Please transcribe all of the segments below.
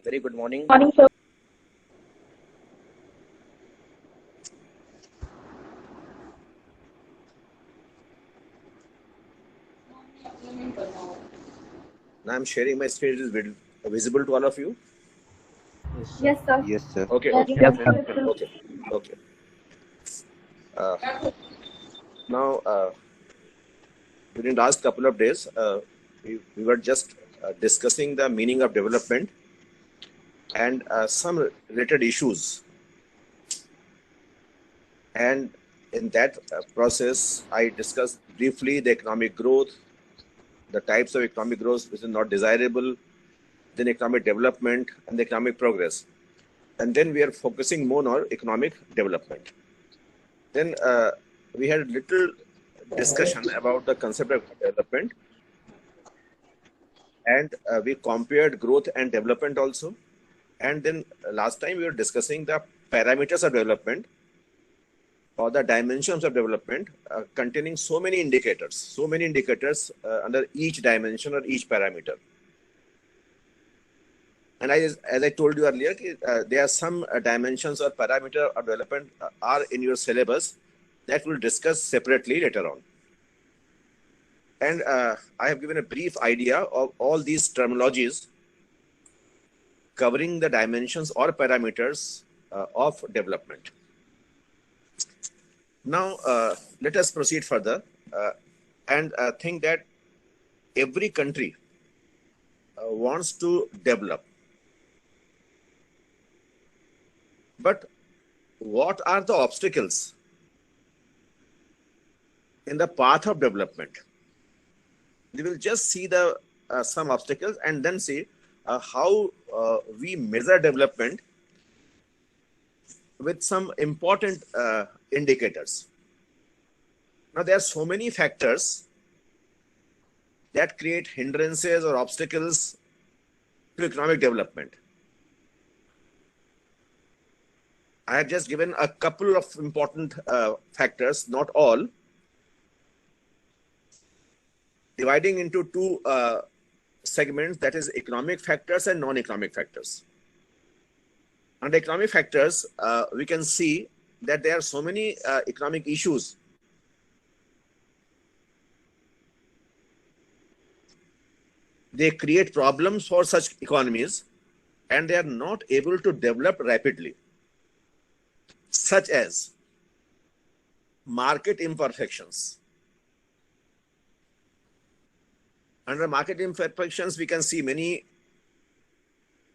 Very good morning. Morning, sir. Now I'm sharing my screen. It is visible to all of you. Yes, sir. Yes, sir. Yes, sir. Okay, Yes, okay, yes, Yes, sir. okay, okay. Uh, Now, within the last couple of days, we were just discussing the meaning of development and some related issues. And in that process, I discussed briefly the economic growth, the types of economic growth which is not desirable, then economic development and the economic progress. And then we are focusing more on economic development. Then we had a little discussion about the concept of development, and we compared growth and development also. And then last time we were discussing the parameters of development or the dimensions of development containing so many indicators under each dimension or each parameter. And as I told you earlier, there are some dimensions or parameter of development are in your syllabus that we'll discuss separately later on. And I have given a brief idea of all these terminologies covering the dimensions or parameters of development. Now, let us proceed further and think that every country wants to develop. But what are the obstacles in the path of development? We will just see the some obstacles and then see how we measure development with some important indicators. Now, there are so many factors that create hindrances or obstacles to economic development. I have just given a couple of important factors, not all, dividing into two segments, that is economic factors and non-economic factors. Under economic factors, we can see that there are so many economic issues. They create problems for such economies and they are not able to develop rapidly, such as market imperfections. Under market imperfections, we can see many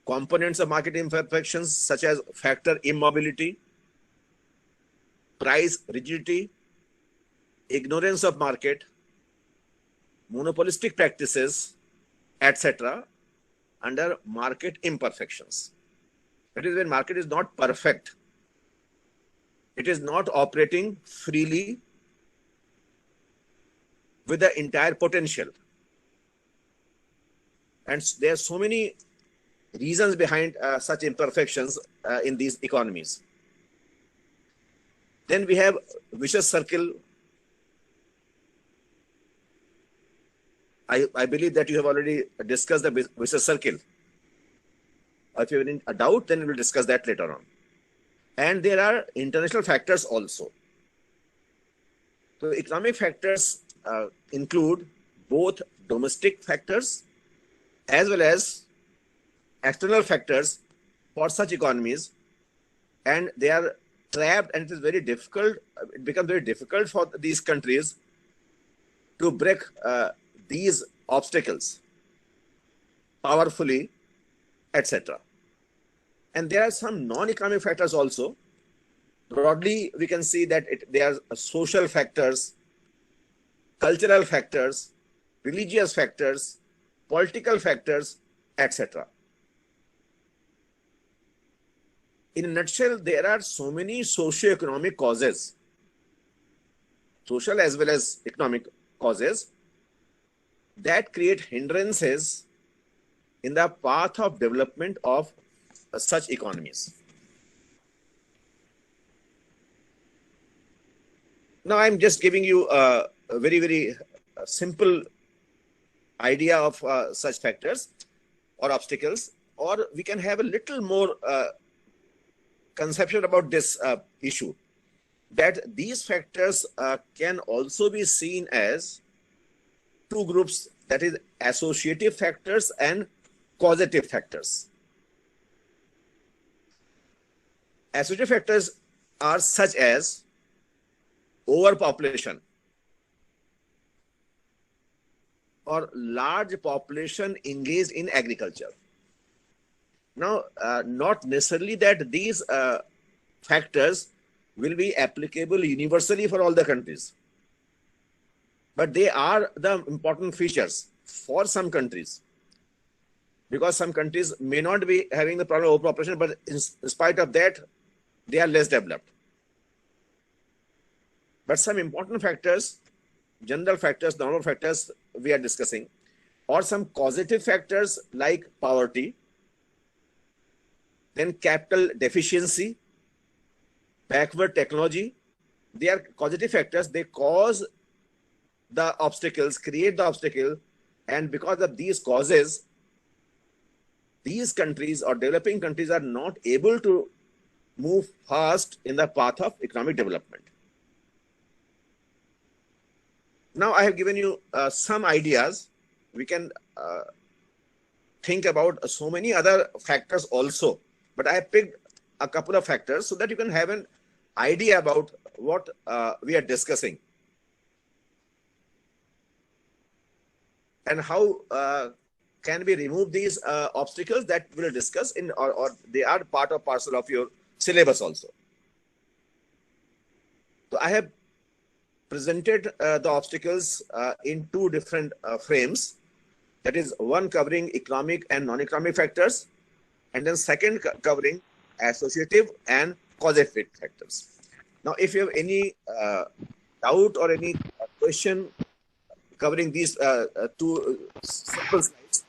components of market imperfections, such as factor immobility, price rigidity, ignorance of market, monopolistic practices, etc. under market imperfections. That is when market is not perfect. It is not operating freely with the entire potential. And there are so many reasons behind such imperfections in these economies. Then we have vicious circle. I believe that you have already discussed the vicious circle. If you have a doubt, then we will discuss that later on. And there are international factors also. So economic factors include both domestic factors as well as external factors for such economies, and they are trapped, and it is very difficult. It becomes very difficult for these countries to break these obstacles powerfully, etc. And there are some non-economic factors also. Broadly, we can see that there are social factors, cultural factors, religious factors, political factors, etc. In a nutshell, there are so many socio-economic causes, social as well as economic causes, that create hindrances in the path of development of such economies. Now, I'm just giving you a very, very simple idea of such factors or obstacles. or we can have a little more conception about this issue, that these factors can also be seen as two groups, that is associative factors and causative factors. Associative factors are such as overpopulation or large population engaged in agriculture. Now, not necessarily that these factors will be applicable universally for all the countries, but they are the important features for some countries, because some countries may not be having the problem of overpopulation, but in spite of that, they are less developed. But some important factors, general factors, normal factors we are discussing, or some causative factors like poverty, then capital deficiency, backward technology, they are causative factors. They cause the obstacles, create the obstacle, and because of these causes, these countries or developing countries are not able to move fast in the path of economic development. Now, I have given you some ideas. We can think about so many other factors also, but I have picked a couple of factors so that you can have an idea about what we are discussing and how can we remove these obstacles that we will discuss in, or they are part of parcel of your syllabus also. So I have presented the obstacles in two different frames. That is, one covering economic and non-economic factors, and then second covering associative and causative factors. Now, if you have any doubt or any question covering these two simple slides,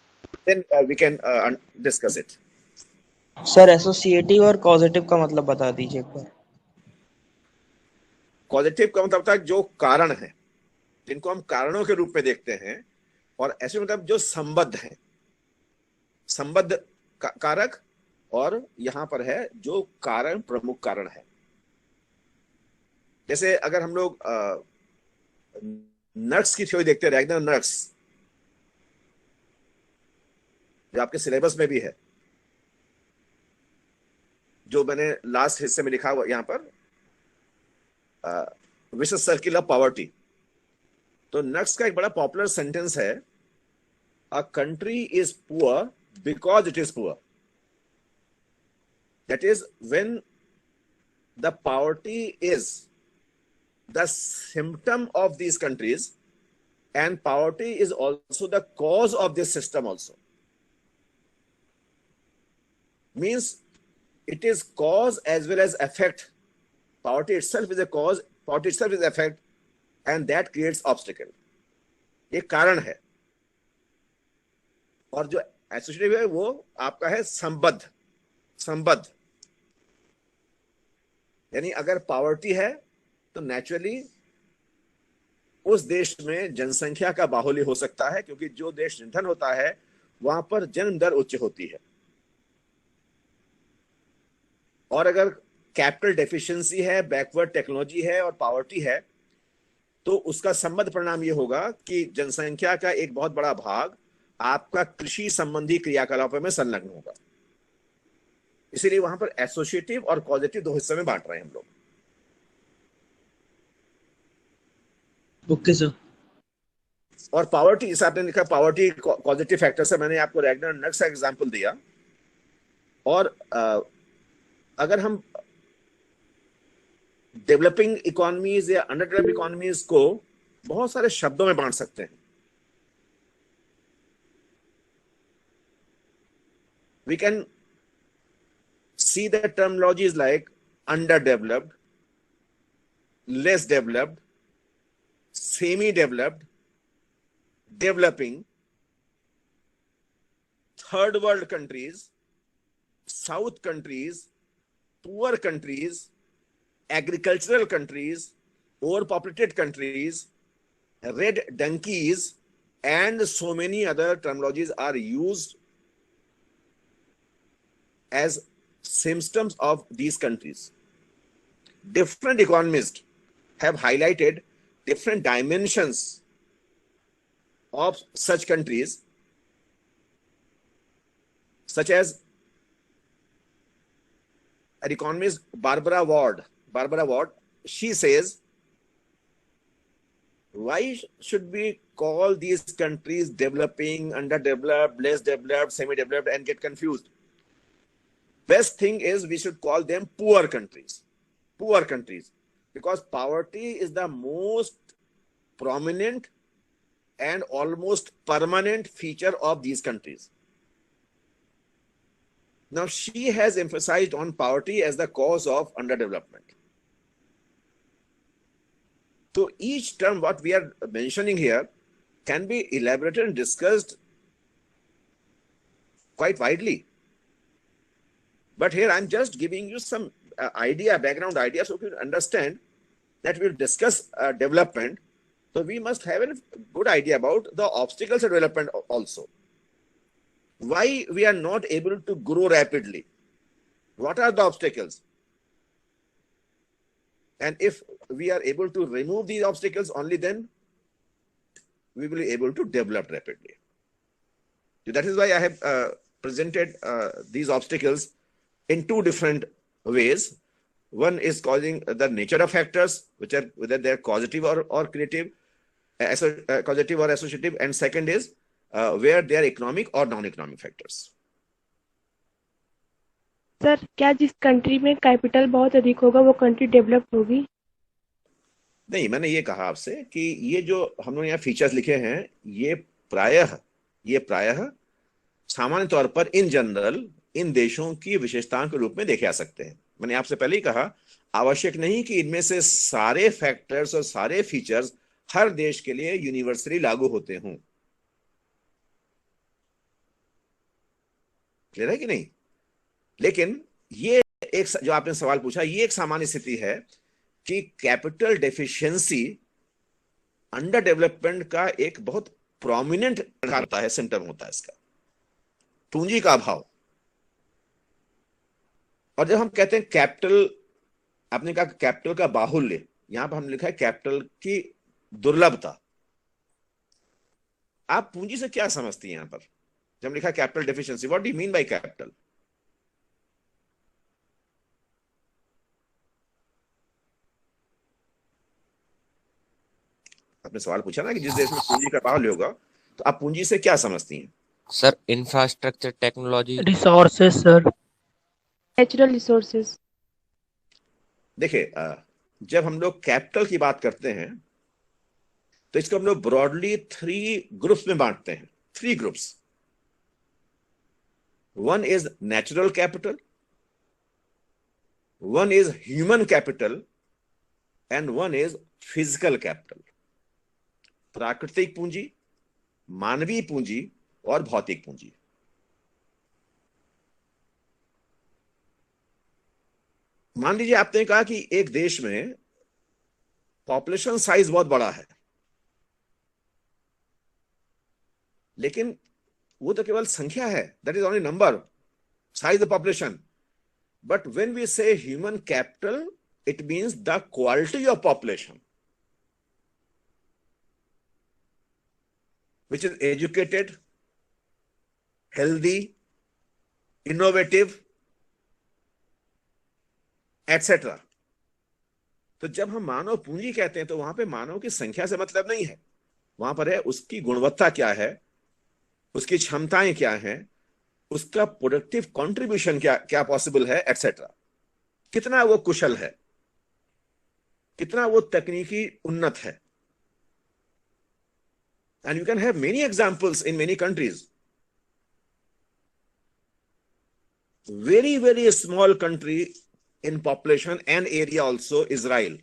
then we can discuss it. Sir associative और causative का मतलब बता दीजिए एक बार। Causative का मतलब था जो कारण है, जिनको हम कारणों के रूप में देखते हैं, और ऐसे मतलब जो संबद्ध है, संबद्ध कारक, और यहां पर है जो कारण प्रमुख कारण है। जैसे अगर हम लोग नर्क्स की थ्योरी देखते हैं, रैगनर नर्क्स, जो आपके सिलेबस में भी है, जो मैंने लास्ट हिस्से में लिखा हुआ यहाँ पर, विशेष सर्किल ऑफ पॉवर्टी। तो नर्क्स का एक बड़ा पॉपुलर सेंटेंस है, a country is poor because it is poor. That is when the poverty is the symptom of these countries and poverty is also the cause of this system also. Means it is cause as well as effect. Poverty itself is a cause, poverty itself is effect, and that creates obstacle. ये कारण है। और जो associative है वो आपका है संबद्ध। संबद्ध यानी अगर पॉवर्टी है तो नेचुरली उस देश में जनसंख्या का बाहुल्य हो सकता है, क्योंकि जो देश निर्धन होता है वहां पर जन्म दर उच्च होती है। और अगर कैपिटल डेफिशिएंसी है, बैकवर्ड टेक्नोलॉजी है और पॉवर्टी है, तो उसका संबद्ध परिणाम यह होगा कि जनसंख्या का एक बहुत बड़ा भाग आपका कृषि संबंधी क्रियाकलापों में संलग्न होगा। इसीलिए वहां पर एसोसिएटिव और कॉजेटिव दो हिस्सों में बांट रहे हैं हम लोग। Okay sir. और पॉवर्टी, जैसे आपने लिखा पॉवर्टी कॉजेटिव फैक्टर से, मैंने आपको रैगनर नर्क्स का एग्जांपल दिया। और अगर हम डेवलपिंग इकोनॉमीज या अंडर डेवलप्ड इकोनॉमीज को बहुत सारे शब्दों में बांट सकते हैं। We can see the terminologies like under developed, less developed, semi developed, developing, third world countries, south countries, poor countries, agricultural countries, overpopulated countries, red donkeys, and so many other terminologies are used as symptoms of these countries. Different economists have highlighted different dimensions of such countries, such as an economist, Barbara Ward, she says, why should we call these countries developing, underdeveloped, less developed, semi-developed, and get confused? Best thing is we should call them poor countries, because poverty is the most prominent and almost permanent feature of these countries. Now, she has emphasized on poverty as the cause of underdevelopment. So each term what we are mentioning here can be elaborated and discussed quite widely. But here I'm just giving you some background idea, so you can understand that we'll discuss development. So we must have a good idea about the obstacles of development also. Why we are not able to grow rapidly? What are the obstacles? And if we are able to remove these obstacles, only then we will be able to develop rapidly. So that is why I have presented these obstacles in two different ways. One is causing the nature of factors, which are whether they're causative or creative, causative or associative, and second is where they are economic or non-economic factors. Sir क्या जिस country में capital बहुत अधिक होगा वो country develop होगी? नहीं, मैंने ये कहा आपसे कि ये जो हम लोग यहाँ फीचर्स लिखे हैं ये प्रायः सामान्य तौर पर इन जनरल इन देशों की विशेषताओं के रूप में देखे जा सकते हैं. मैंने आपसे पहले ही कहा, आवश्यक नहीं कि इनमें से सारे फैक्टर्स और सारे फीचर्स हर देश के लिए यूनिवर्सली लागू होते हों. क्लियर है कि नहीं? लेकिन ये एक जो आपने सवाल पूछा, ये एक सामान्य स्थिति है कि कैपिटल डेफिशिएंसी अंडर डेवलपमेंट का एक बहुत प्रोमिनेंट होता है, सिम्टम होता है इसका, पूंजी का अभाव. और जब हम कहते हैं कैपिटल, आपने कहा कैपिटल का बाहुल्य, यहां पर हमने लिखा है कैपिटल की दुर्लभता. आप पूंजी से क्या समझती हैं यहां पर जब लिखा capital deficiency? What do you mean by capital? आपने सवाल पूछा ना कि जिस देश में पूंजी का बाहुल्य होगा, तो आप पूंजी से क्या समझती हैं? Sir infrastructure, technology, resources sir, natural resources. देखिए, जब हम लोग कैपिटल की बात करते हैं तो इसको हम लोग ब्रॉडली 3 ग्रुप्स में बांटते हैं. 3 groups. One is natural capital, one is human capital, and one is physical capital. प्राकृतिक पूंजी, मानवीय पूंजी और भौतिक पूंजी. मान लीजिए आपने कहा कि एक देश में पॉपुलेशन साइज बहुत बड़ा है, लेकिन वो तो केवल संख्या है, that is only number, size the population. But when we say human capital, it means the quality of population, which is educated, healthy, innovative, etc. तो जब हम मानव पूंजी कहते हैं तो वहां पे मानव की संख्या से मतलब नहीं है, वहां पर है उसकी गुणवत्ता क्या है, उसकी क्षमताएं क्या हैं, उसका प्रोडक्टिव कंट्रीब्यूशन क्या पॉसिबल है, etc. कितना वो कुशल है, कितना वो तकनीकी उन्नत है. And you can have many examples in many countries. Very, very small country in population and area also, Israel.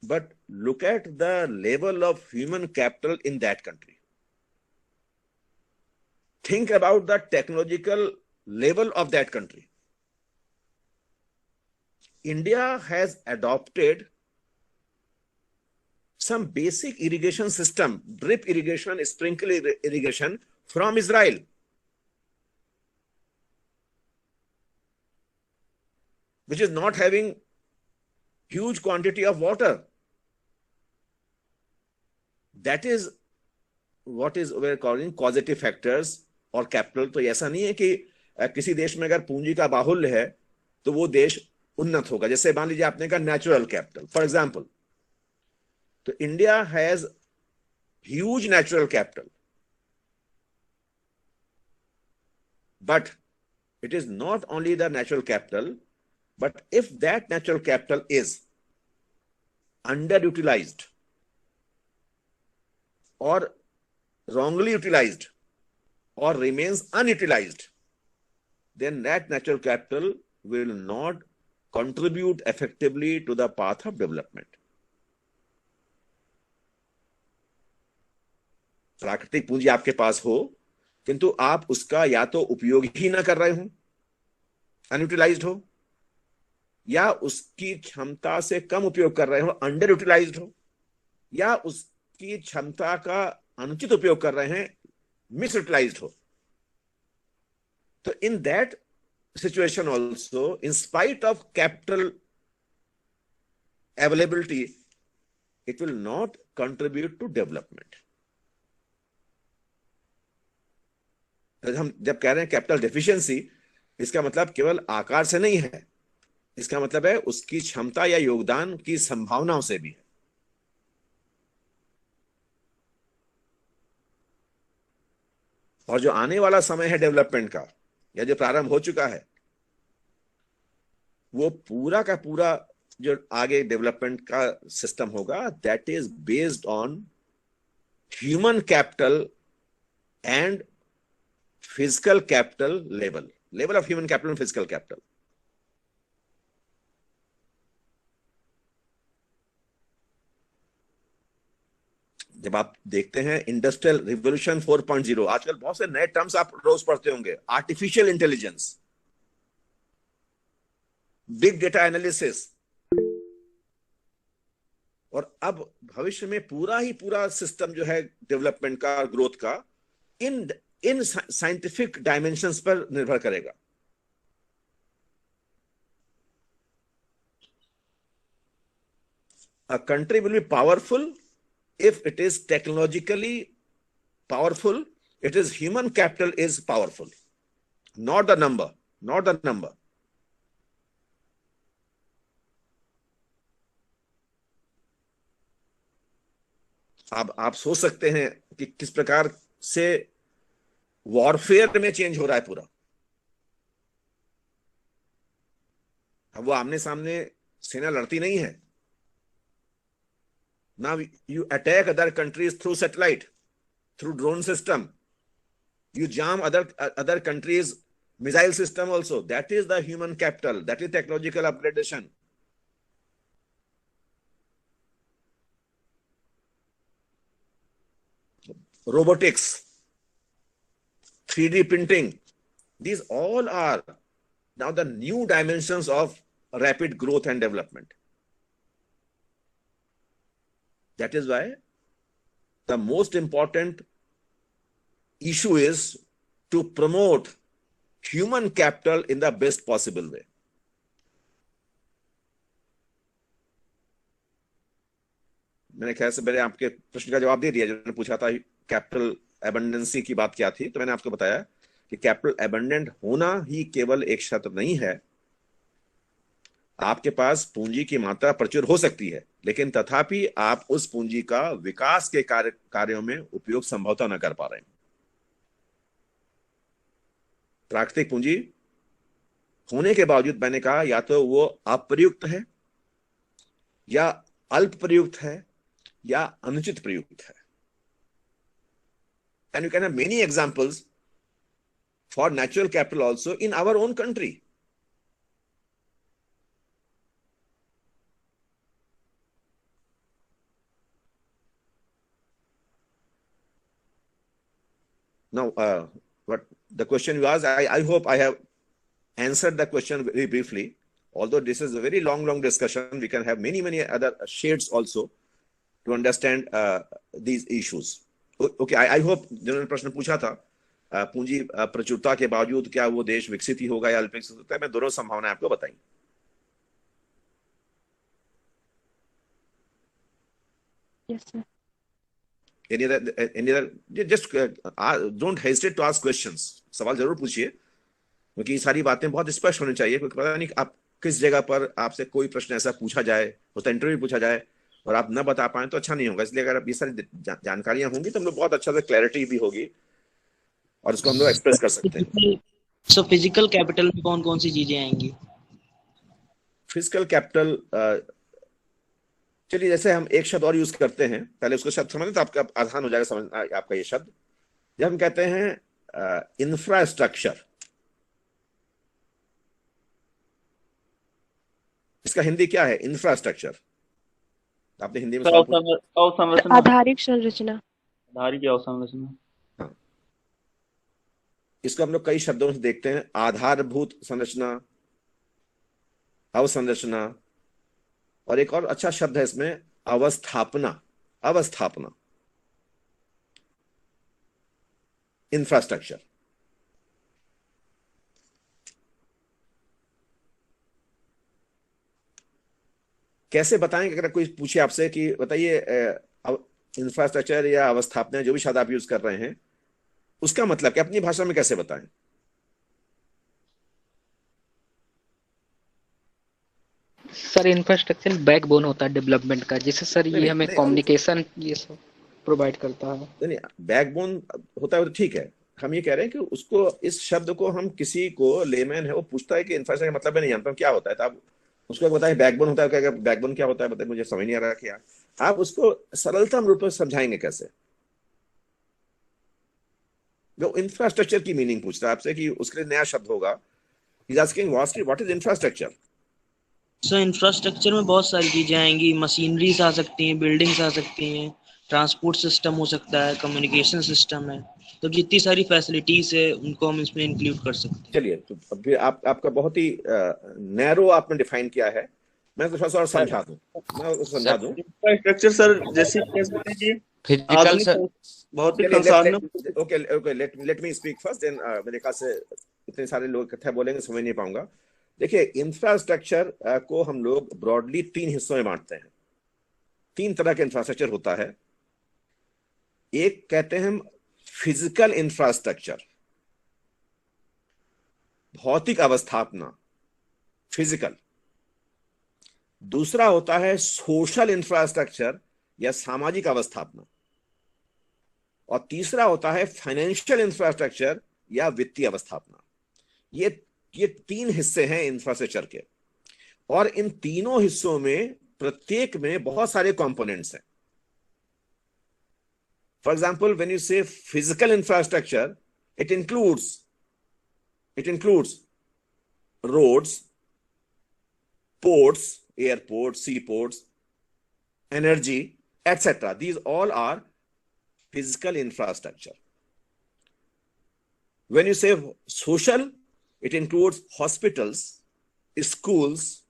But look at the level of human capital in that country. Think about the technological level of that country. India has adopted some basic irrigation system, drip irrigation, sprinkle irrigation from Israel. which is not having huge quantity of water. That is what is we're calling causative factors और capital. तो ऐसा नहीं है कि किसी देश में अगर पूंजी का बाहुल्य है तो वो देश उन्नत होगा. जैसे मान लीजिए आपने कहा नेचुरल कैपिटल फॉर एग्जांपल, तो India has huge natural capital, but it is not only the natural capital, but if that natural capital is underutilized or wrongly utilized or remains unutilized, then that natural capital will not contribute effectively to the path of development. प्राकृतिक पूंजी आपके पास हो किंतु आप उसका या तो उपयोग ही ना कर रहे हो, अनयूटिलाइज्ड हो, या उसकी क्षमता से कम उपयोग कर रहे हो, अंडर यूटिलाइज्ड हो, या उसकी क्षमता का अनुचित उपयोग कर रहे हैं, मिस यूटिलाइज्ड हो. तो in that situation also, in spite of capital availability, it will not contribute to development. हम जब कह रहे हैं कैपिटल डेफिशिएंसी, इसका मतलब केवल आकार से नहीं है, इसका मतलब है उसकी क्षमता या योगदान की संभावनाओं से भी है. और जो आने वाला समय है डेवलपमेंट का, या जो प्रारंभ हो चुका है, वो पूरा का पूरा जो आगे डेवलपमेंट का सिस्टम होगा, that is based on human capital and physical capital level of human capital and physical capital. जब आप देखते हैं इंडस्ट्रियल रिवोल्यूशन 4.0, आजकल बहुत से नए टर्म्स आप रोज पढ़ते होंगे, artificial intelligence, big data analysis, और अब भविष्य में पूरा ही पूरा सिस्टम जो है डेवलपमेंट का, ग्रोथ का, इन साइंटिफिक डायमेंशंस पर निर्भर करेगा. A country will be powerful if it is technologically powerful. It is human capital is powerful, not the number, not the number. अब आप सोच सकते हैं कि किस प्रकार से वॉरफेयर में चेंज हो रहा है पूरा. अब वो आमने सामने सेना लड़ती नहीं है. Now you attack other countries through satellite, through drone system, you jam other countries missile system also. That is the human capital, that is technological upgradation. robotics, 3D printing, these all are now the new dimensions of rapid growth and development. That is why the most important issue is to promote human capital in the best possible way. मैंने ख्याल से मैंने आपके प्रश्न का जवाब दे दिया. जो मैंने पूछा था कैपिटल एबंडेंसी की बात क्या थी, तो मैंने आपको बताया कि कैपिटल एबंडेंट होना ही केवल एक शर्त नहीं है. आपके पास पूंजी की मात्रा प्रचुर हो सकती है, लेकिन तथापि आप उस पूंजी का विकास के कार्यों में उपयोग संभवतः न कर पा रहे हैं. प्राकृतिक पूंजी होने के बावजूद मैंने कहा या तो वो अप्रयुक्त है, या अल्प प्रयुक्त है, या अनुचित प्रयुक्त है. And you can have many examples for natural capital also in our own country. Now, what the question you asked, I hope I have answered the question very briefly. Although this is a very long discussion, we can have many other shades also to understand these issues. Okay, I hope जिन्होंने प्रश्न पूछा था, पूंजी प्रचुरता के बावजूद क्या वो देश विकसित ही होगा या अल्प विकसित होता है, मैं दोनों संभावनाएं आपको बताई. Yes, sir. any other just don't hesitate to ask questions. सवाल जरूर पूछिए, क्योंकि ये सारी बातें बहुत स्पष्ट होनी चाहिए, क्योंकि पता नहीं आप किस जगह पर आपसे कोई प्रश्न ऐसा पूछा जाए, होता इंटरव्यू पूछा जाए और आप न बता पाए तो अच्छा नहीं होगा। इसलिए अगर आप ये सारी जानकारियां होंगी तो हम लोग बहुत अच्छा से क्लैरिटी भी होगी और इसको हम लोग एक्सप्रेस कर सकते हैं। सो फिजिकल कैपिटल में कौन कौन सी चीजें आएंगी? फिजिकल कैपिटल, चलिए जैसे हम एक शब्द और यूज करते हैं, पहले उसको शब्द समझें तो आपका आसान हो जाएगा समझना आपका ये शब्द। जब हम कहते हैं इंफ्रास्ट्रक्चर, इसका हिंदी क्या है? इंफ्रास्ट्रक्चर आपने हिंदी में सवाल पूछा। अवसंरचना, आधारिक संरचना। आधारिक या अवसंरचना। हाँ, इसको हम लोग कई शब्दों से देखते हैं, आधारभूत संरचना, अवसंरचना, और एक और अच्छा शब्द है इसमें, अवस्थापना। अवस्थापना, इंफ्रास्ट्रक्चर। कैसे बताएं? अगर कोई पूछे आपसे कि बताइए इंफ्रास्ट्रक्चर या अवस्थापना, जो भी शब्द आप यूज कर रहे हैं, उसका मतलब क्या, अपनी भाषा में कैसे बताएं? सर इंफ्रास्ट्रक्चर बैकबोन होता है डेवलपमेंट का, जिससे सर नहीं, ये हमें नहीं, कम्युनिकेशन ये सब प्रोवाइड करता है। नहीं, बैकबोन होता है तो ठीक है। हम ये कह रहे हैं कि उसको, इस शब्द को हम किसी को, लेमैन है वो पूछता है कि इंफ्रास्ट्रक्चर मतलब मैं नहीं जानता हूँ क्या होता है, तो आप उसको बताएं बैकबोन होता है क्या, बैकबोन क्या होता है बताइए, मुझे समझ नहीं आ रहा क्या। आप उसको सरलतम रूप में समझाएंगे कैसे? जो इंफ्रास्ट्रक्चर की मीनिंग पूछ रहा है आपसे कि उसके लिए नया शब्द होगा, is asking what is infrastructure. So infrastructure में बहुत सारी चीजें आएंगी, मशीनरीज आ सकती हैं, बिल्डिंग्स आ सकती हैं, ट्रांसपोर्ट सिस्टम हो सकता है, कम्युनिकेशन सिस्टम है, तो जितनी सारी फैसिलिटीज है उनको हम इसमें इंक्लूड कर सकते हैं। चलिए, तो अब फिर आपका बहुत ही नैरो आपने डिफाइन किया है, मैं तो थोड़ा सा और समझा दूं, मैं उसको समझा दूं। इंफ्रास्ट्रक्चर सर जैसे कह सकते हैं कि फिजिकल आधुनिक सर, भौतिक संसाधनों। Okay, let me speak first, then मेरे ख्याल से इतने सारे लोग इकट्ठा बोलेंगे समझ नहीं पाऊंगा। देखिए, इंफ्रास्ट्रक्चर को हम लोग ब्रॉडली तीन हिस्सों में बांटते हैं। तीन तरह का इंफ्रास्ट्रक्चर होता है। एक कहते हैं हम फिजिकल इंफ्रास्ट्रक्चर, भौतिक अवस्थापना, फिजिकल। दूसरा होता है सोशल इंफ्रास्ट्रक्चर या सामाजिक अवस्थापना, और तीसरा होता है फाइनेंशियल इंफ्रास्ट्रक्चर या वित्तीय अवस्थापना। ये तीन हिस्से हैं इंफ्रास्ट्रक्चर के, और इन तीनों हिस्सों में प्रत्येक में बहुत सारे कंपोनेंट्स हैं। फॉर एग्जाम्पल, व्हेन यू से physical infrastructure, it includes roads, ports, airports, seaports, energy, etc. These all are physical infrastructure. When you say social, it includes hospitals, schools,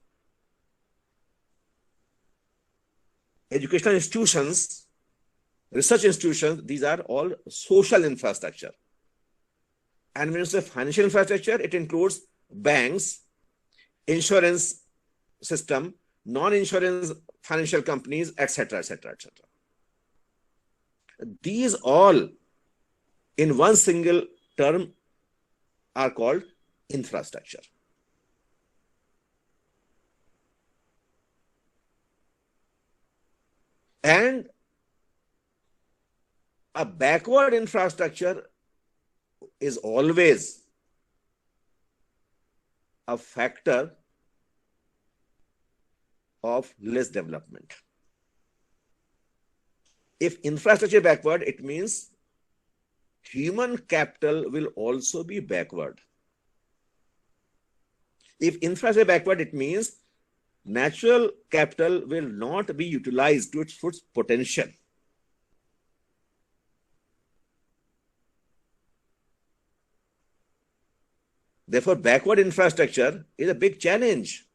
educational institutions, research institutions. These are all social infrastructure. And when you say financial infrastructure, it includes banks, insurance system, non-insurance financial companies, etc., etc., etc. These all in one single term are called infrastructure. And a backward infrastructure is always a factor of less development. If infrastructure backward, it means human capital will also be backward. If infrastructure backward, it means natural capital will not be utilized to its full potential. Therefore, backward infrastructure is a big challenge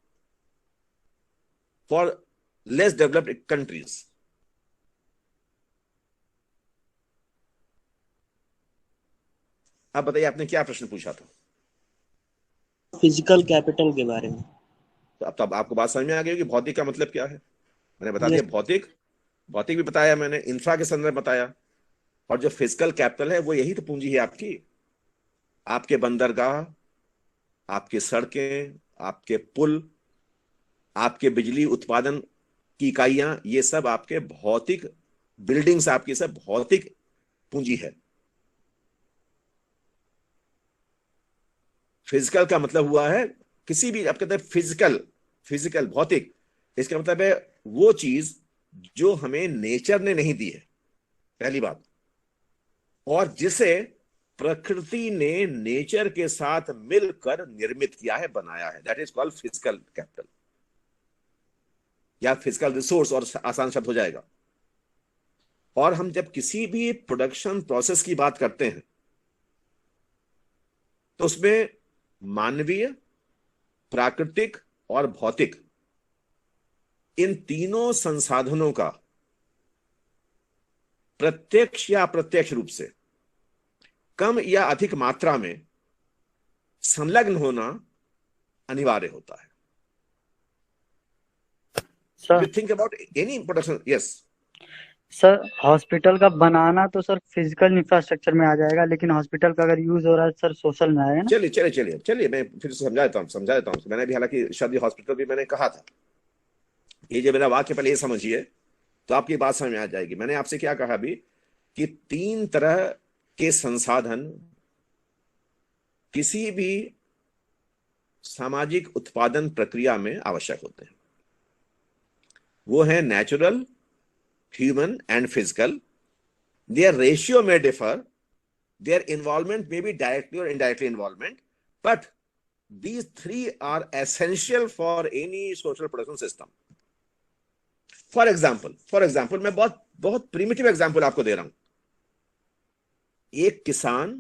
for less developed countries. अब बताइए, आपने क्या प्रश्न पूछा था? Physical capital के बारे में। तो अब आपको बात समझ में आ गई कि भौतिक का मतलब क्या है। मैंने बता दिया, भौतिक भौतिक भी बताया मैंने, इंफ्रा के संदर्भ बताया, और जो फिजिकल कैपिटल है वो यही तो पूंजी है आपकी। आपके बंदरगाह, आपके सड़कें, आपके पुल, आपके बिजली उत्पादन की इकाइयां, ये सब आपके भौतिक बिल्डिंग्स, आपकी सब भौतिक पूंजी है। फिजिकल का मतलब हुआ है किसी भी, आप कहते हैं फिजिकल, फिजिकल भौतिक, इसका मतलब है वो चीज जो हमें नेचर ने नहीं दी है, पहली बात, और जिसे प्रकृति ने नेचर के साथ मिलकर निर्मित किया है, बनाया है। That is called physical capital या फिजिकल रिसोर्स, और आसान शब्द हो जाएगा। और हम जब किसी भी प्रोडक्शन प्रोसेस की बात करते हैं तो उसमें मानवीय, प्राकृतिक और भौतिक, इन तीनों संसाधनों का प्रत्यक्ष या अप्रत्यक्ष रूप से कम या अधिक मात्रा में संलग्न होना अनिवार्य होता है। Sir think about any production. Yes sir hospital का बनाना तो सर फिजिकल इंफ्रास्ट्रक्चर में आ जाएगा, लेकिन हॉस्पिटल का अगर यूज हो रहा है सर सोशल में आएगा ना। चलिए चलिए चलिए चलिए, मैं फिर से समझा देता हूं। मैंने भी, हालांकि शब्द हॉस्पिटल भी मैंने कहा था, ये जो मेरा वाक्य, पहले ये समझिए तो आपकी बात समझ में आ जाएगी। मैंने आपसे क्या कहा अभी कि 3 तरह के संसाधन किसी भी सामाजिक उत्पादन प्रक्रिया में आवश्यक होते हैं। वो है natural, human and physical. Their ratio में differ, their involvement may be directly or indirectly involvement, but these 3 are essential for any social production system. For example, मैं बहुत primitive example आपको दे रहा हूं। एक किसान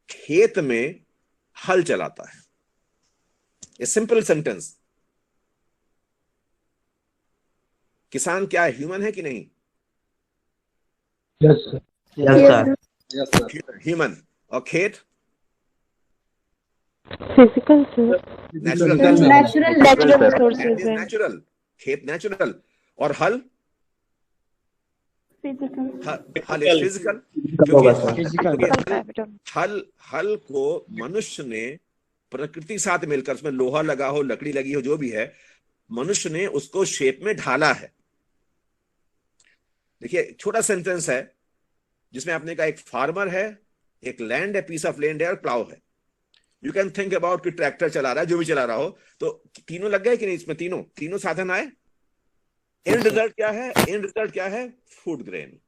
खेत में हल चलाता है, a simple sentence। किसान क्या ह्यूमन है कि नहीं? Yes sir. ह्यूमन। और खेत फिजिकल सर, नेचुरल रिसोर्सेज है। नेचुरल, खेत नेचुरल, और हल हल इज फिजिकल। हल को मनुष्य ने प्रकृति के साथ मिलकर, उसमें लोहा लगा हो, लकड़ी लगी हो, जो भी है, मनुष्य ने उसको शेप में ढाला है। देखिए, छोटा सेंटेंस है जिसमें आपने कहा एक फार्मर है, एक लैंड है, पीस ऑफ लैंड है, और प्लाव है। यू कैन थिंक अबाउट कि ट्रैक्टर चला रहा है, जो भी चला रहा हो, तो तीनों लग गए कि नहीं? इसमें तीनों साधन आए। एंड रिजल्ट क्या है? एंड रिजल्ट क्या है? फूड ग्रेन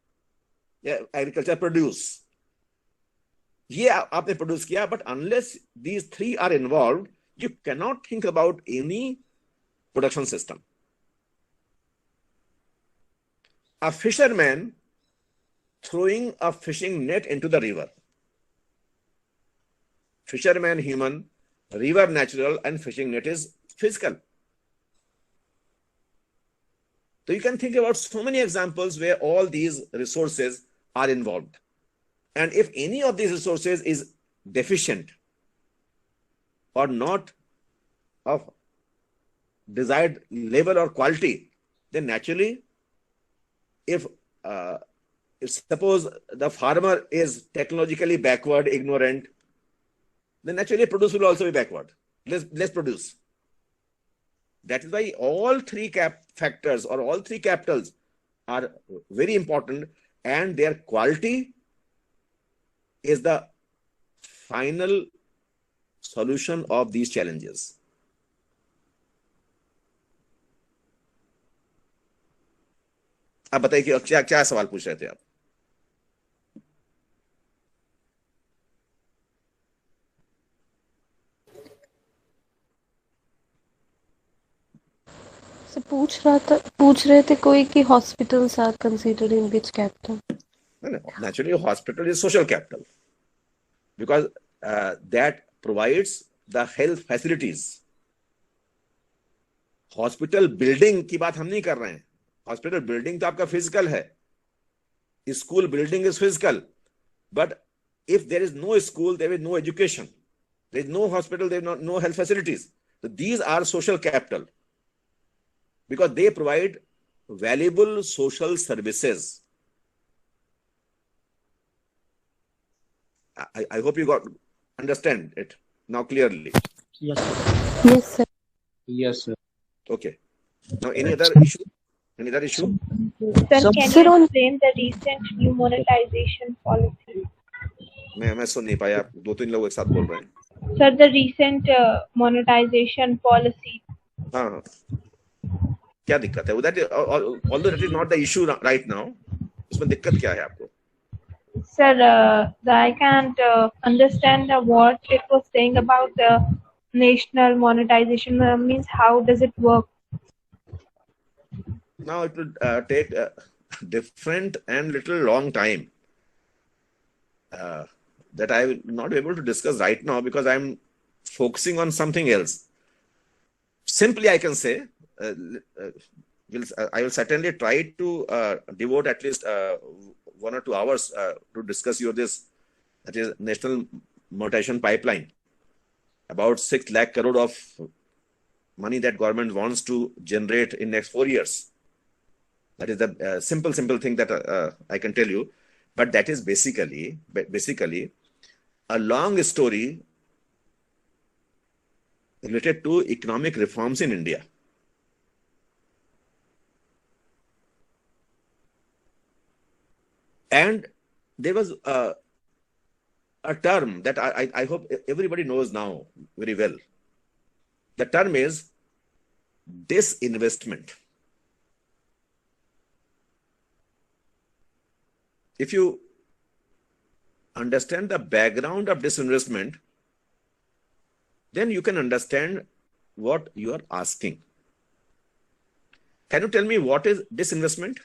या एग्रीकल्चर प्रोड्यूस। ये आपने प्रोड्यूस किया, but unless these 3 are involve, you can not think about any production system. A fisherman throwing a fishing net into the river. Fisherman human, river natural, and fishing net is physical. So you can think about so many examples where all these resources are involved. And if any of these resources is deficient or not of desired level or quality, then naturally, if suppose the farmer is technologically backward, ignorant, then naturally produce will also be backward, less produce. That is why all 3 factors or all 3 capitals are very important, and their quality is the final solution of these challenges. आप बताइए कि क्या क्या सवाल पूछ रहे थे आप? पूछ रहे थे कोई कि hospitals are considered in which capital? Naturally, hospital is social capital because that provides the health facilities. Hospital building की बात हम नहीं कर रहे हैं। हॉस्पिटल बिल्डिंग तो आपका फिजिकल है, school building is physical, but if there is no school, there is no education, there is no hospital, there is no health facilities. So these are social capital because they provide valuable social services. I hope you understand it now clearly. Yes, sir. Yes, sir. Yes, sir. Okay. Now, any other issue? Any other issue? Sir, can Sir, you on explain the recent new monetization policy? मैं सुन नहीं पाया, 2-3 लोग एक साथ बोल रहे हैं. Sir, the recent monetization policy. हाँ, क्या दिक्कत है? That although that is not the issue right now, उसमें दिक्कत क्या है आपको? Sir, I can't understand what it was saying about the national monetization. Means how does it work? Now it will take a different and little long time that I will not be able to discuss right now because I'm focusing on something else. Simply, I can say, I will certainly try to devote at least 1 or 2 hours to discuss this, that is national monetization pipeline, about 6 lakh crore of money that government wants to generate in next 4 years. That is the simple thing that I can tell you. But that is basically a long story related to economic reforms in India. And there was a term that I hope everybody knows now very well. The term is disinvestment. If you understand the background of disinvestment, then you can understand what you are asking. Can you tell me what is disinvestment?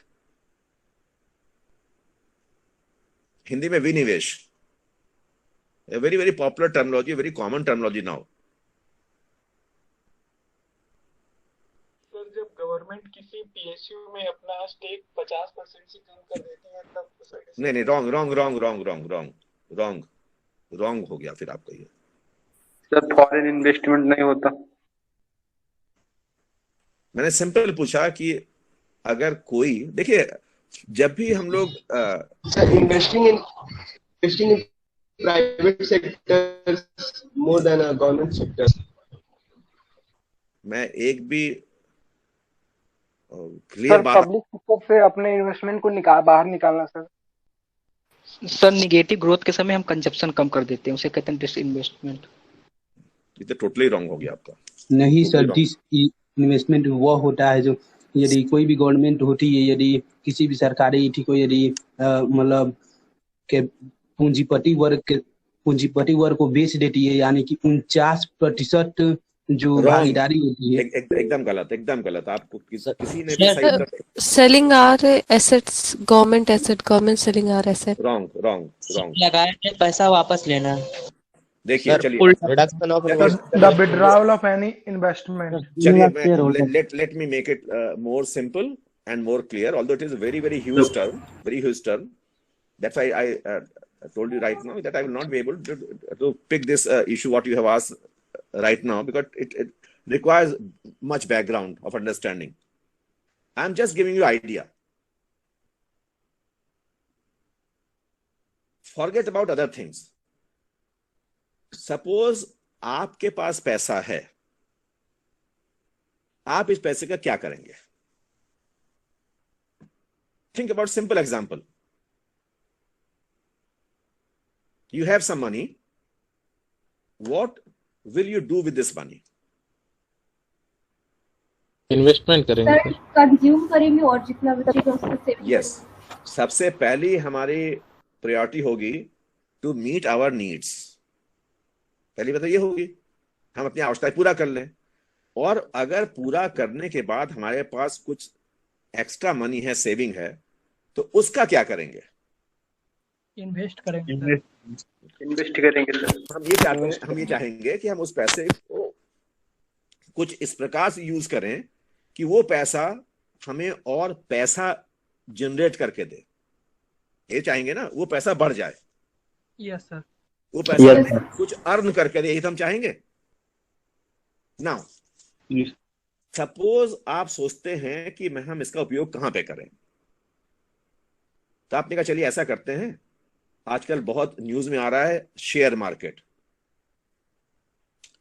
Hindi mein vinivesh. A very, very popular terminology, a very common terminology now. जब government किसी PSU में अपना stake 50% से कम कर देती है तब नहीं रॉन्ग हो गया फिर आपका ये. सर फॉरेन इन्वेस्टमेंट नहीं होता. मैंने सिंपल पूछा कि अगर कोई देखिए जब भी हम लोग investing in private sector more than a government sector. मैं एक भी क्लियर बात पब्लिक सेक्टर से अपने इन्वेस्टमेंट को बाहर निकालना सर. सर निगेटिव ग्रोथ के समय हम कंजप्शन कम कर देते हैं, उसे कहते हैं डिसइन्वेस्टमेंट. ये तो टोटली रॉन्ग हो गया आपका. नहीं सर, डिसइन्वेस्टमेंट वो होता है जो यदि कोई भी गवर्नमेंट होती है, यदि किसी भी सरकारी को यदि मतलब के पूंजीपति वर्ग को बेच देती है, यानी कि 49% जो भागीदारी होती है. एकदम गलत. आपको किसी ने भी सही selling our assets, government selling our assets. wrong. लगाए थे पैसा वापस लेना. देखिए चलिए, The withdrawal of any investment. चलिए let me make it more simple and more clear, although it is a very, very huge term. That's why I told you right now that I will not be able to pick this issue what you have asked right now, because it requires much background of understanding. I'm just giving you idea. Forget about other things. Suppose आपके पास पैसा है, आप इस पैसे का क्या करेंगे? Think about simple example. You have some money. What will you do with this money? Investment करेंगे सर, कंज्यूम करेंगे और जितना बचेगा उसको सेविंग. Yes. सबसे पहली हमारी प्रायोरिटी होगी टू मीट आवर नीड्स. पहली बात ये होगी हम अपनी आवश्यकताएं पूरा कर लें, और अगर पूरा करने के बाद हमारे पास कुछ एक्स्ट्रा मनी है, सेविंग है, तो उसका क्या करेंगे? इन्वेस्ट करेंगे सर. हम ये चाहेंगे कि हम उस पैसे को कुछ इस प्रकार से यूज करें कि वो पैसा हमें और पैसा जनरेट करके दे. ये चाहेंगे ना, वो पैसा बढ़ जाए. Yes sir. वो पैसा कुछ अर्न करके दे, यही तो हम चाहेंगे. नाउ सपोज आप सोचते हैं कि हम इसका उपयोग कहां पे करें, तो आपने कहा चलिए ऐसा करते हैं, आजकल बहुत न्यूज में आ रहा है शेयर मार्केट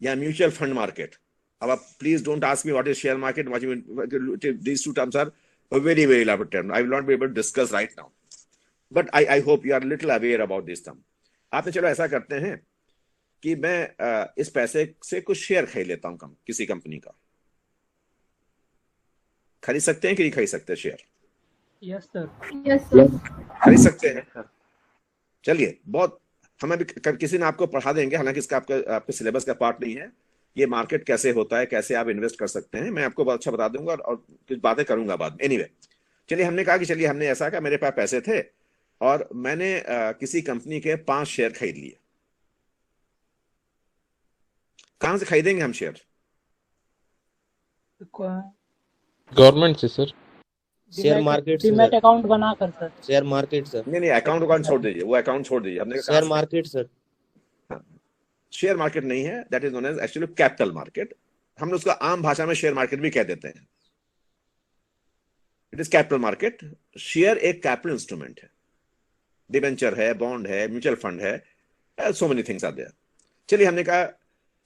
या म्यूचुअल फंड मार्केट. अब आप please don't ask me what is share market, these two terms are very very elaborate terms. I will not be able to discuss right now, but I hope you are little aware about this term. आपने चलो ऐसा करते हैं कि मैं इस पैसे से कुछ शेयर खरीद लेता हूं किसी कंपनी का. खरीद सकते हैं कि नहीं खरीद सकते शेयर? Yes sir. खरीद सकते हैं. चलिए, बहुत हमें भी किसी ने आपको पढ़ा देंगे, हालांकि इसका आपके सिलेबस का पार्ट नहीं है. ये मार्केट कैसे होता है, कैसे आप इन्वेस्ट कर सकते हैं, मैं आपको बहुत अच्छा बता दूंगा और कुछ बातें करूंगा बाद में. एनीवे, चलिए हमने कहा कि चलिए हमने ऐसा कहा, मेरे पास पैसे थे और मैंने किसी कंपनी के 5 शेयर खरीद लिए. कहां से खरीदेंगे हम शेयर? गवर्नमेंट से सर. शेयर मार्केट से डीमैट अकाउंट बनाकर सर. Share market sir. नहीं अकाउंट छोड़ दीजिए, वो अकाउंट छोड़ दीजिए. हमने share market sir. Share market नहीं है, that is known as actually capital market. हम उसको आम भाषा में शेयर मार्केट भी कह देते हैं. It is capital market. Share एक कैपिटल इंस्ट्रूमेंट है, डिबेंचर है, बॉन्ड है, म्यूचुअल फंड है, so many things are there. चलिए हमने कहा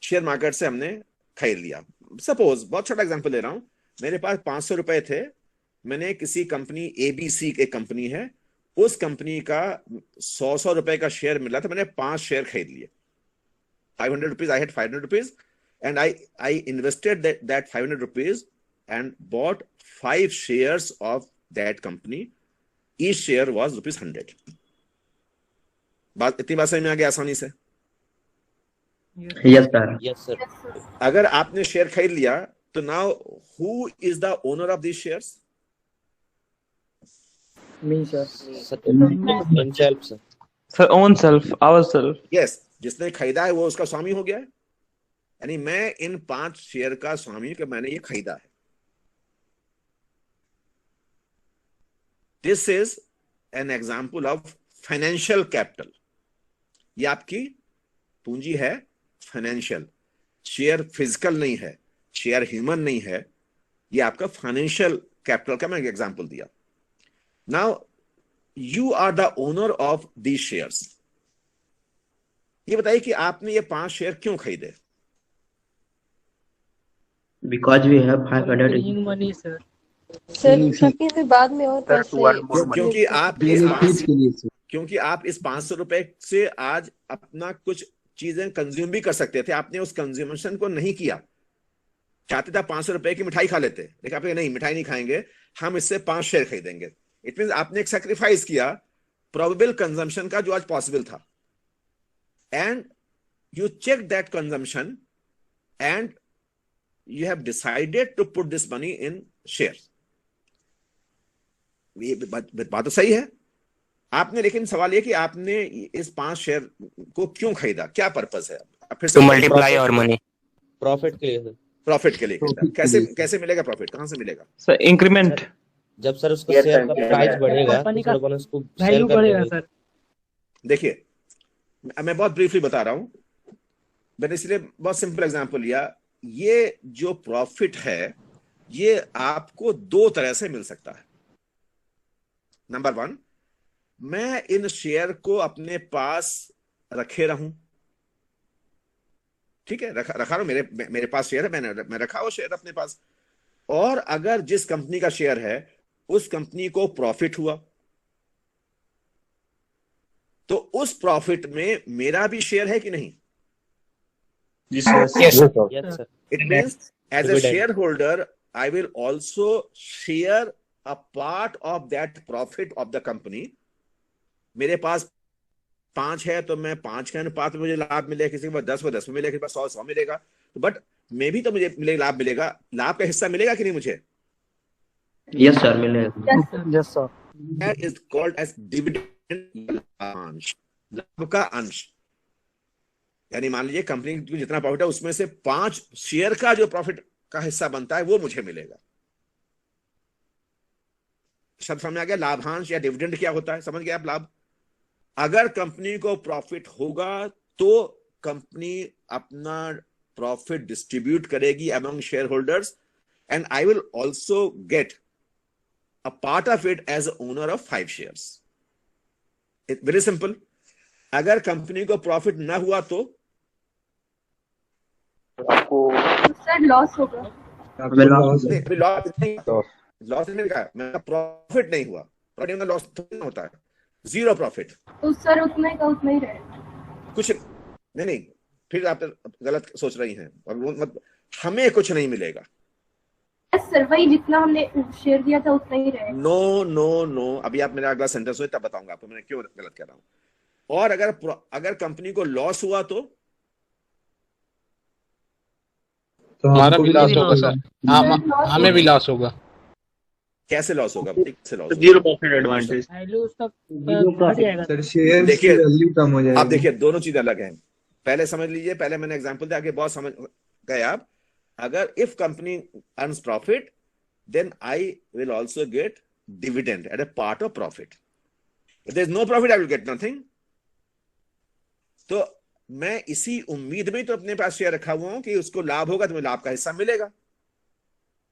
शेयर मार्केट से हमने खरीद लिया. सपोज बहुत छोटा एग्जांपल ले रहा हूं, मेरे पास 500 रुपए थे, मैंने किसी कंपनी ABC एक कंपनी है, उस कंपनी का 100 रुपए का शेयर मिला था, मैंने 5 शेयर खरीद लिए. 500 rupees, I had 500 rupees and I invested that 500 rupees and bought 5 shares of that company. Each share was ₹100. इतनी बात समझ में आ गया आसानी से? Yes sir. Yes sir. अगर आपने शेयर खरीद लिया तो now who is the owner of this shares? Me sir. Himself sir. Sir own self, our self. Yes, जिसने खरीदा है वो उसका स्वामी हो गया है. यानी मैं इन 5 शेयर का स्वामी कि मैंने ये खरीदा है. This is an example of financial capital. ये आपकी पूंजी है फाइनेंशियल. शेयर फिजिकल नहीं है, शेयर ह्यूमन नहीं है, ये आपका फाइनेंशियल कैपिटल का मैं एग्जाम्पल दिया. Now you are the owner of these shares. ये बताइए कि आपने ये 5 शेयर क्यों खरीदे? Because we have 500 money sir. Sir ताकि हमें बाद में और पैसे. क्योंकि आप इस 500 रुपए से आज अपना कुछ चीजें कंज्यूम भी कर सकते थे. आपने उस कंज्यूमेशन को नहीं किया. चाहते थे 500 रुपए की मिठाई खा लेते, लेकिन आप नहीं, मिठाई नहीं खाएंगे, हम इससे 5 शेयर खरीदेंगे. इट मीन आपने एक सैक्रिफाइस किया प्रोबेबल कंजम्पशन का जो आज पॉसिबल था. And you check that consumption and you have decided to put this money in shares. ये बात तो सही है आपने, लेकिन सवाल ये कि आपने इस 5 शेयर को क्यों खरीदा, क्या पर्पस है? फिर टू मल्टीप्लाई और मनी. प्रॉफिट के लिए सर. प्रॉफिट के लिए. कैसे मिलेगा प्रॉफिट? कहां से मिलेगा सर? इंक्रीमेंट. जब सर उसका शेयर का प्राइस बढ़ेगा तो अपन उसको वैल्यू बढ़ेगा सर. देखिए मैं बहुत ब्रीफली बता रहा हूं, मैंने इसलिए बहुत सिंपल एग्जांपल लिया. ये जो प्रॉफिट है ये आपको 2 तरह से मिल सकता है. नंबर 1, मैं इन शेयर को अपने पास रखे रहूं. ठीक है, रखा रहूं, मेरे पास शेयर है, मैं रखा वो शेयर अपने पास. और अगर जिस कंपनी का शेयर है उस कंपनी को प्रॉफिट हुआ तो उस प्रॉफिट में मेरा भी शेयर है कि नहीं? Yes, sir. It means as a shareholder, I will also share a part of that profit of the company. मेरे पास 5 है तो मैं 5 के अनुपात में मुझे लाभ मिलेगा, किसी के पास 10 में 10 में मिलेगा, किसी के पास 100 मिलेगा. बट मैं भी तो मुझे मिलेगा, लाभ मिलेगा. लाभ का हिस्सा मिलेगा कि नहीं मुझे? यस सर, मिलेगा. Yes sir. That is called as dividend. अंश, लाभ का अंश. यानी मान लीजिए कंपनी को जितना प्रॉफिट है उसमें से 5 शेयर का जो प्रॉफिट का हिस्सा बनता है वो मुझे मिलेगा. शब्द समझ आ गया? लाभांश या डिविडेंड क्या होता है, समझ गए आप? लाभ. अगर कंपनी को प्रॉफिट होगा तो कंपनी अपना प्रॉफिट डिस्ट्रीब्यूट करेगी among share holders. and I will also get a part of it as an owner of 5 shares. It's very simple. अगर कंपनी को प्रॉफिट ना हुआ तो सर लॉस होगा। लॉस नहीं कहा, मैं प्रॉफिट नहीं हुआ, प्रॉफिट लॉस थोड़ा होता है, जीरो प्रॉफिट। तो सर उतना ही का उतना ही रहेगा। कुछ नहीं, फिर आप गलत सोच रही हैं, और हमें कुछ नहीं मिलेगा। सर वही जितना हमने शेयर दिया था उतना ही रहेगा। नो, अभी आप मेरा अगला सेंटेंस हो तब बताऊंगा आपको मैं क्यों गलत कह रहा हूं। और अगर कंपनी को लॉस हुआ तो हमारा भी लॉस होगा सर, हमें भी लॉस होगा। कैसे लॉस होगा? कैसे loss? Zero profit advantage. Sir share की वैल्यू कम हो जाएगी। आप देखिए दोनों चीज अलग हैं। पहले समझ लीजिए, पहले मैंने एग्जांपल दिया, आगे बहुत समझ गए आप। अगर if company earns profit then I will also get dividend at a part of profit. If there is no profit I will get nothing. तो मैं इसी उम्मीद में तो अपने पास शेयर रखा हुआ हूं कि उसको लाभ होगा तो मुझे लाभ का हिस्सा मिलेगा,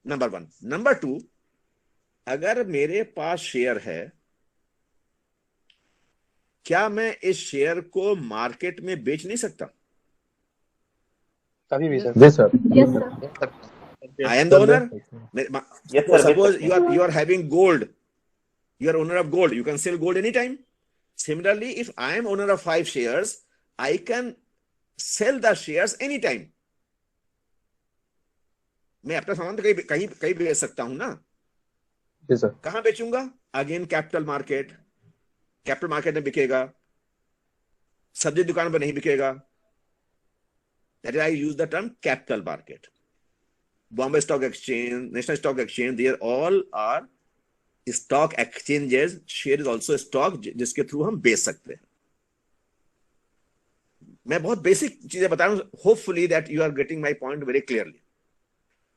नंबर 1। नंबर 2, अगर मेरे पास शेयर है, क्या मैं इस शेयर को मार्केट में बेच नहीं सकता? कभी भी sir. Yes sir. I am the owner. Suppose you are having gold, you are owner of gold, you can sell gold anytime. Similarly, if I am owner of 5 shares, I can sell the shares anytime. मैं अपना सामान तो कहीं बेच सकता हूं ना। Yes sir. कहां बेचूंगा? अगेन कैपिटल मार्केट में बिकेगा, सब्जी दुकान पर नहीं बिकेगा। That is, I use the term capital market. Bombay Stock Exchange, National Stock Exchange, they all are stock exchanges. Share is also a stock जिसके थ्रू हम बेच सकते हैं। मैं बहुत बेसिक चीजें बता रहा हूं, hopefully that you are getting my point very clearly.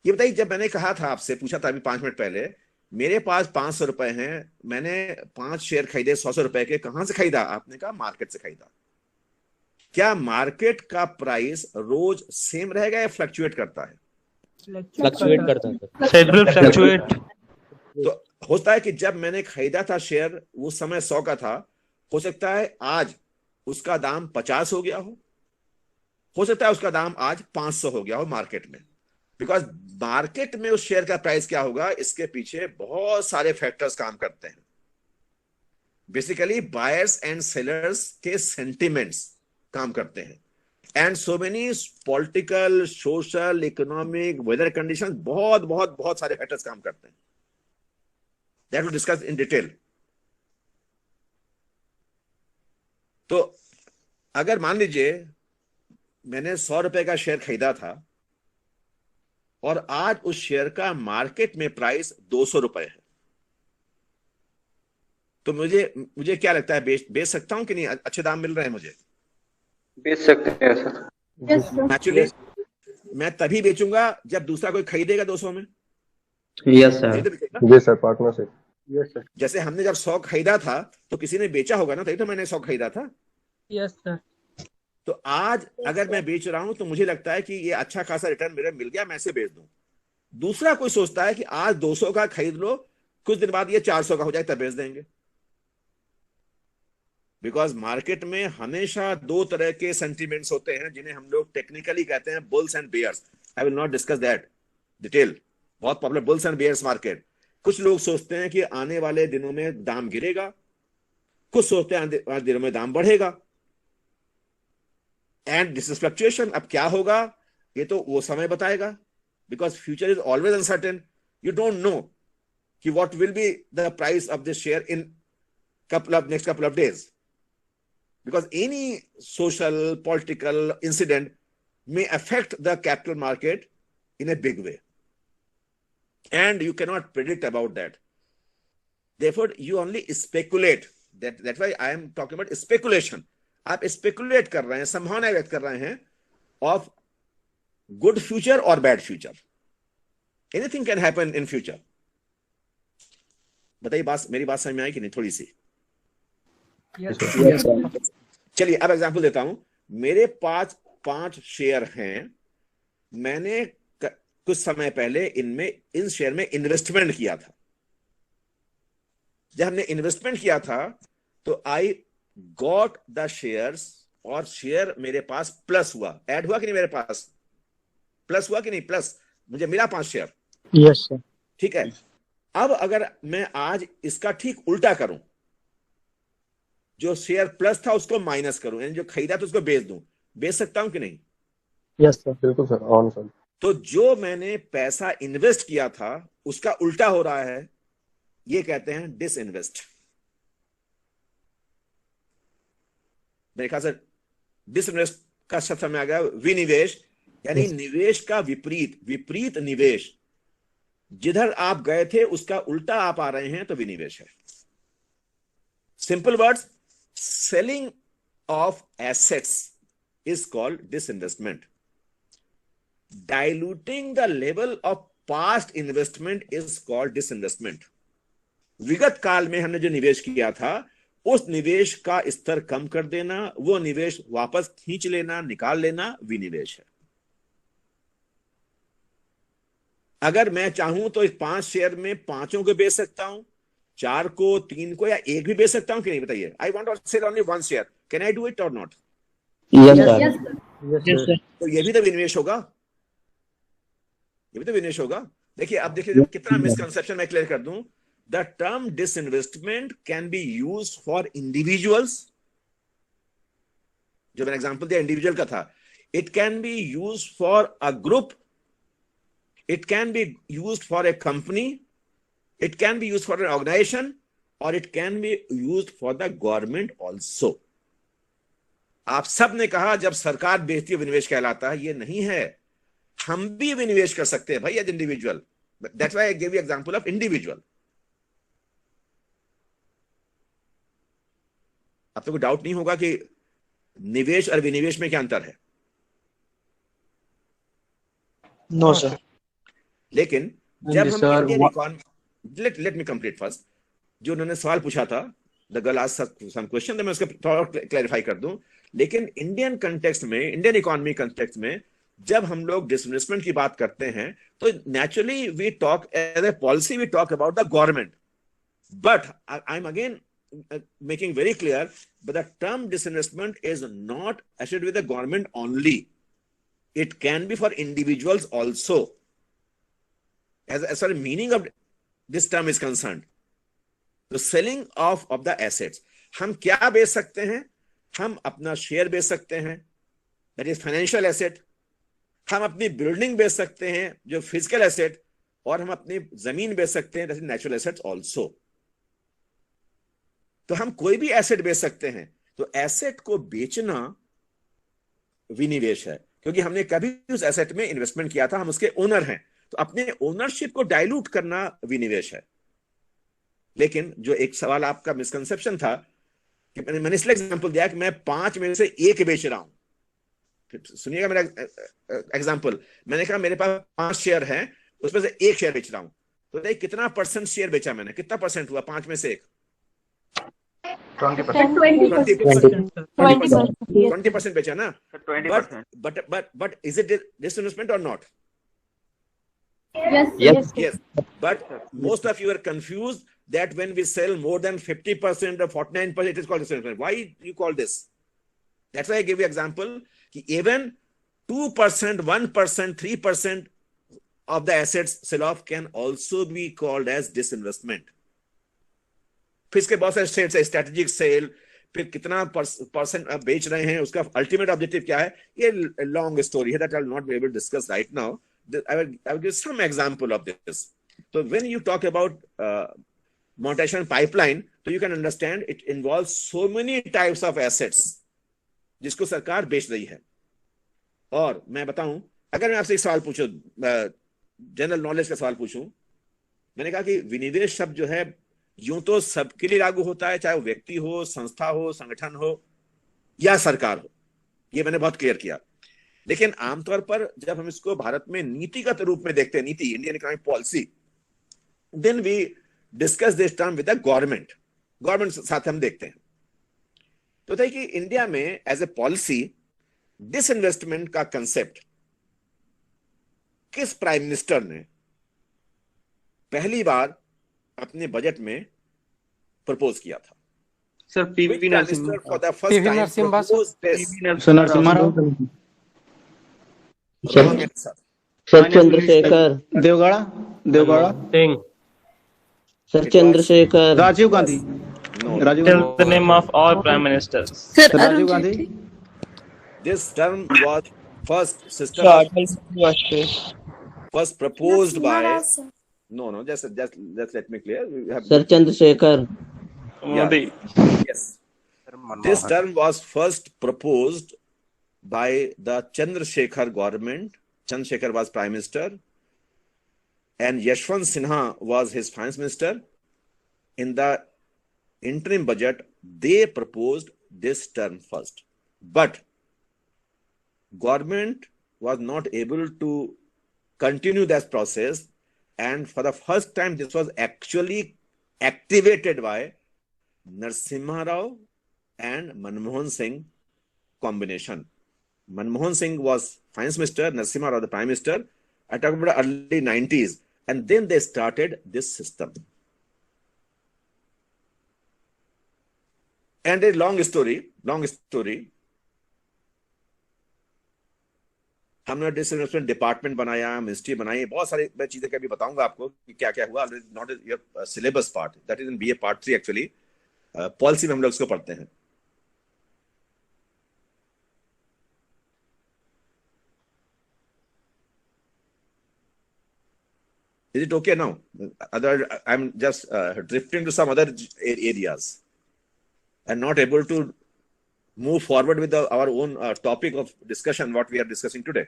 ये बताइए, जब मैंने कहा था आपसे, पूछा था अभी 5 मिनट पहले, मेरे पास 500 रुपए हैं, मैंने 5 शेयर खरीदे 100 रुपए के, कहां से खरीदा? आपने कहा मार्केट से खरीदा। क्या मार्केट का प्राइस रोज सेम रहेगा या फ्लक्चुएट करता है? फ्लक्चुएट करता है। फ्लक्चुएट। तो होता है कि जब मैंने खरीदा था शेयर, वो समय 100 का था, हो सकता है आज उसका दाम 50 हो गया हो सकता है उसका दाम आज 500 हो गया हो मार्केट में। बिकॉज मार्केट में उस शेयर का प्राइस क्या होगा, इसके पीछे बहुत सारे फैक्टर्स काम करते हैं। बेसिकली बायर्स एंड सेलर्स के सेंटिमेंट्स काम करते हैं, and so many political, social, economic, weather condition, बहुत सारे फैक्टर्स काम करते हैं। That will discuss in detail. तो अगर मान लीजिए मैंने 100 रुपए का शेयर खरीदा था और आज उस शेयर का मार्केट में प्राइस 200 रुपए है, तो मुझे क्या लगता है, बेच सकता हूं कि नहीं? अच्छे दाम मिल रहे हैं मुझे, बेच सकते हैं सर। एक्चुअली मैं तभी बेचूंगा जब दूसरा कोई खरीदेगा 200 में। Yes sir. Yes sir, partnership. Yes sir. जैसे हमने जब 100 खरीदा था तो किसी ने बेचा होगा ना, तभी तो मैंने 100 खरीदा था। Yes sir. तो आज अगर मैं बेच रहा हूं तो मुझे लगता है कि ये अच्छा खासा रिटर्न मेरे मिल गया, मैं इसे बेच दूं। दूसरा कोई सोचता है कि आज 200 का खरीद लो, कुछ दिन बाद ये 400 का हो जाए तब बेच देंगे। बिकॉज मार्केट में हमेशा 2 तरह के सेंटिमेंट्स होते हैं, जिन्हें हम लोग टेक्निकली कहते हैं bulls and bears. I will not discuss that detail. बहुत popular bulls and bears market. कुछ लोग सोचते हैं कि आने वाले दिनों में दाम गिरेगा, कुछ सोचते हैं आने वाले दिनों में दाम बढ़ेगा, एंड दिस इज फ्लक्चुएशन। अब क्या होगा ये तो वो समय बताएगा, because future is always uncertain. You don't know कि what will be the price of this share in next couple of days, because any social, political incident may affect the capital market in a big way, and you cannot predict about that. Therefore you only speculate. That's why I am talking about speculation. आप speculate कर रहे हैं, संभावना व्यक्त कर रहे हैं of good future और bad future. Anything can happen in future. बताइए, मेरी बात समझ में आई कि नहीं? थोड़ी सी। चलिए अब एग्जांपल देता हूं। मेरे पास 5 शेयर हैं, मैंने कुछ समय पहले इन शेयर में इन्वेस्टमेंट किया था। जब हमने इन्वेस्टमेंट किया था तो आई गॉट द शेयर्स, और शेयर मेरे पास प्लस हुआ, ऐड हुआ कि नहीं, मेरे पास प्लस हुआ कि नहीं, प्लस मुझे मिला 5 शेयर। Yes sir. ठीक है, अब अगर मैं आज इसका ठीक उल्टा करूं, जो शेयर प्लस था उसको माइनस करूं, यानी जो खरीदा था उसको बेच दूं, बेच सकता हूं कि नहीं? Yes sir. बिल्कुल सर, ऑन सर। तो जो मैंने पैसा इन्वेस्ट किया था उसका उल्टा हो रहा है, ये कहते हैं डिसइन्वेस्ट। मेरे ख्याल से डिसइन्वेस्ट का शब्द में आ गया विनिवेश, यानी निवेश का विपरीत, विपरीत निवेश। जिधर आप गए थे उसका उल्टा आप आ रहे हैं तो विनिवेश है। Simple words, selling of assets is called disinvestment. Diluting the level of past investment is called disinvestment. विगत काल में हमने जो निवेश किया था उस निवेश का स्तर कम कर देना, वो निवेश वापस खींच लेना, निकाल लेना, विनिवेश है। अगर मैं चाहूं तो इस 5 शेयर में 5 को बेच सकता हूं, 4 को, 3 को, या 1 भी बेच सकता हूं कि नहीं, बताइए। I want to sell only 1 share, can I do it और नॉट? Yes sir. तो ये भी तो विनिवेश होगा, ये भी तो विनिवेश होगा। देखिए, अब देखिए कितना मिसकंसेप्शन मैं क्लियर कर दूं। The term disinvestment can be used for individuals. जो मैंने एग्जांपल दिया इंडिविजुअल का था, it can be used for a group, it can be used for a company, it can be used for an organization, or it can be used for the government also. आप सब ने कहा जब सरकार बेचती है विनिवेश कहलाता है, ये नहीं है। हम भी विनिवेश कर सकते हैं भाई as individual. That's why I gave you example of individual. अब तो कोई डाउट नहीं होगा कि निवेश और विनिवेश में क्या अंतर है। No sir. लेकिन जब हम Indian economy, let me complete first. जो उन्होंने सवाल पूछा था, the girl asked some question, मैं उसका थोड़ा क्लैरिफाई कर दूं। लेकिन इंडियन कंटेक्स्ट में, इंडियन इकोनॉमी कंटेक्स्ट में जब हम लोग डिसइन्वेस्टमेंट की बात करते हैं तो naturally we talk as a policy, we talk about the government. But I am again making very clear, but the term disinvestment is not associated with the government only. It can be for individuals also. As far as meaning of this term is concerned, the selling of the assets. हम क्या बेच सकते हैं? हम अपना share बेच सकते हैं, that is financial asset. हम अपनी बिल्डिंग बेच सकते हैं जो फिजिकल एसेट, और हम अपनी जमीन बेच सकते हैं, that is natural assets also. तो हम कोई भी एसेट बेच सकते हैं। तो एसेट को बेचना विनिवेश है, क्योंकि हमने कभी उस एसेट में इन्वेस्टमेंट किया था, हम उसके ओनर हैं। तो अपने ओनरशिप को डाइल्यूट करना विनिवेश है। लेकिन जो एक सवाल आपका मिसकंसेप्शन था कि मैंने इसलिए एग्जांपल दिया कि मैं 5 में से 1 बेच रहा हूं। सुनिएगा मेरा एग्जांपल। मैंने कहा मेरे पास 5 शेयर हैं, उसमें से 1 शेयर बेच रहा हूं। तो देखिए कितना परसेंट शेयर बेचा मैंने, कितना परसेंट हुआ 5 में से 1? 20%. 20% बेचा ना। But is it disinvestment or not? Yes. But most of you are confused that when we sell more than 50% or 49%, it is called disinvestment. Why you call this? That's why I give you example. Even 2%, 1%, 3% of the assets sell off can also be called as disinvestment. फिर इसके बहुत सारे sales है, strategic cell, फिर कितना percent बेच रहे हैं, उसका अल्टीमेट ऑब्जेक्टिव क्या है, ये लॉन्ग स्टोरी है that I'll not be able to discuss right now. I will give some example of this. So when you talk about monetization pipeline, so you can understand it involves so many types of assets जिसको सरकार बेच रही है। और मैं बताऊं, अगर मैं आपसे एक सवाल पूछूं, जनरल नॉलेज का सवाल पूछूं, मैंने कहा कि विनिवेश शब्द जो है यूं तो सबके लिए लागू होता है, चाहे वो व्यक्ति हो, संस्था हो, संगठन हो या सरकार हो, ये मैंने बहुत क्लियर किया। लेकिन आमतौर पर जब हम इसको भारत में नीतिगत रूप में देखते हैं, नीति, Indian economic policy, then we discuss this term with the government, government साथ हम देखते हैं। तो देखिए कि इंडिया में एज ए पॉलिसी डिसइन्वेस्टमेंट का कंसेप्ट किस प्राइम मिनिस्टर ने पहली बार अपने बजट में प्रपोज किया था? Sir PV Narasimha for the first time sir Chandrashekhar Deve Gowda Singh sir Chandrashekhar Rajiv Gandhi Tell the name of all prime ministers. Sir Rajiv Arun Gandhi Jaitley This term was first system Sir, Atal Bihari Vajpayee. was proposed by just let me clear. We have sir Chandrashekhar Modi. yes. This term was first proposed by the Chandrasekhar government. Chandrasekhar was prime minister, and Yashwant Sinha was his finance minister. In the interim budget, they proposed this term first, but government was not able to continue that process, and for the first time this was actually activated by Narasimha Rao and Manmohan Singh combination. Manmohan Singh was finance minister, Narasimha Rao the prime minister. I talk about the early 90s, and then they started this system. And a long story. हमने disinvestment department बनाया, ministry बनाई, बहुत सारी मैं चीजें कभी बताऊंगा आपको कि क्या क्या हुआ. Not your syllabus part, that is in BA part 3 actually. Policy में हम लोग इसको पढ़ते हैं. Is it okay now? I'm just drifting to some other areas and not able to move forward with our own topic of discussion, what we are discussing today.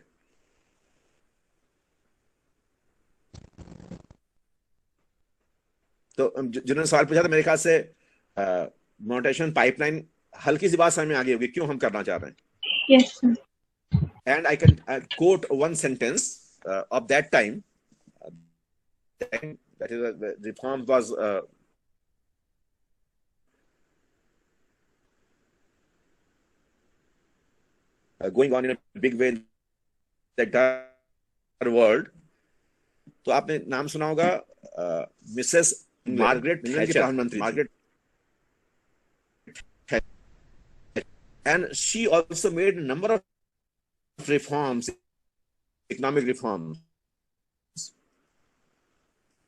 तो जिन्होंने सवाल पूछा था, मेरे ख्याल से मोनेटाइजेशन पाइपलाइन हल्की सी बात समझ में आ गई होगी क्यों हम करना चाह रहे हैं. Yes, sir. And I can quote one sentence of that time. That is, the reform was going on in a big way in the entire world. तो आपने नाम सुना होगा मिसेस मार्गरेट थैचर, प्रधानमंत्री Margaret. And she also made a number of reforms, economic reforms.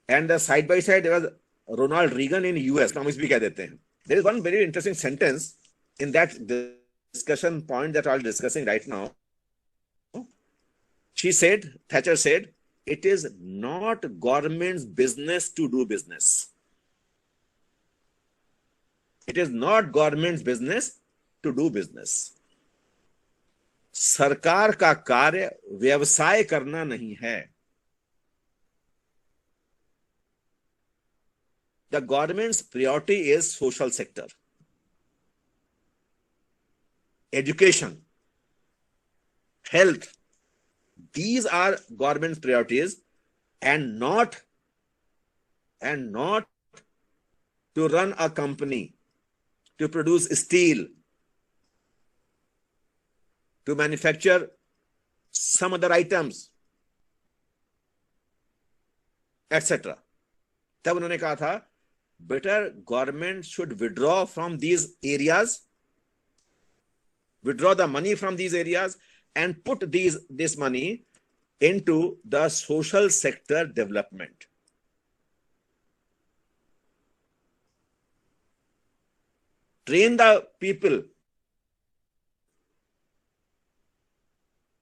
And side by side there was Ronald Reagan in US, economics भी कह देते हैं. There is one very interesting sentence in that discussion point that I'm discussing right now. Thatcher said, it is not government's business to do business. It is not government's business to do business. सरकार का कार्य व्यवसाय करना नहीं है. The government's priority is social sector, education, health. These are government's priorities, and not to run a company, to produce steel, to manufacture some other items, etc. तब उन्होंने कहा था, better government should withdraw from these areas, withdraw the money from these areas and put this money into the social sector development. Train the people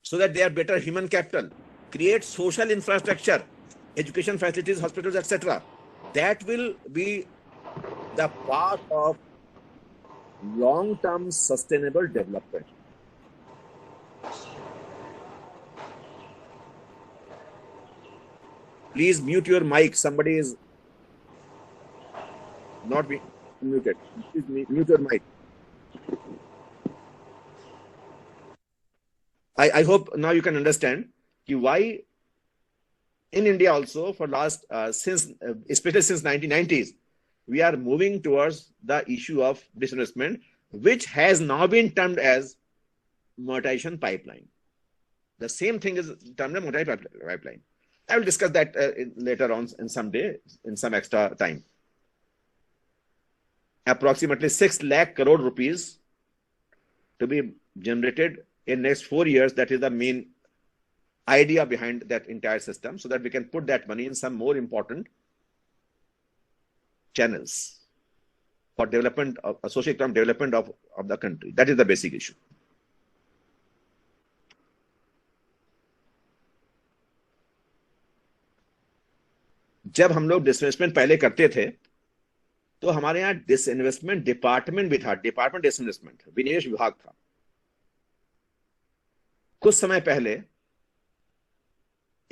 so that they are better human capital. Create social infrastructure, education facilities, hospitals, etc. That will be the path of long-term sustainable development. Please mute your mic. Somebody is not being muted. Please mute your mic. I hope now you can understand why in India also for last especially since 1990s, we are moving towards the issue of disinvestment, which has now been termed as monetization pipeline. The same thing is terminal monetary pipeline. I will discuss that later on in some day, in some extra time. Approximately 6 lakh crore rupees to be generated in next 4 years. That is the main idea behind that entire system, so that we can put that money in some more important channels for development of socio-economic development of the country. That is the basic issue. जब हम लोग disinvestment पहले करते थे तो हमारे यहाँ disinvestment department भी था, डिपार्टमेंट डिसइन्वेस्टमेंट विनिवेश विभाग था। कुछ समय पहले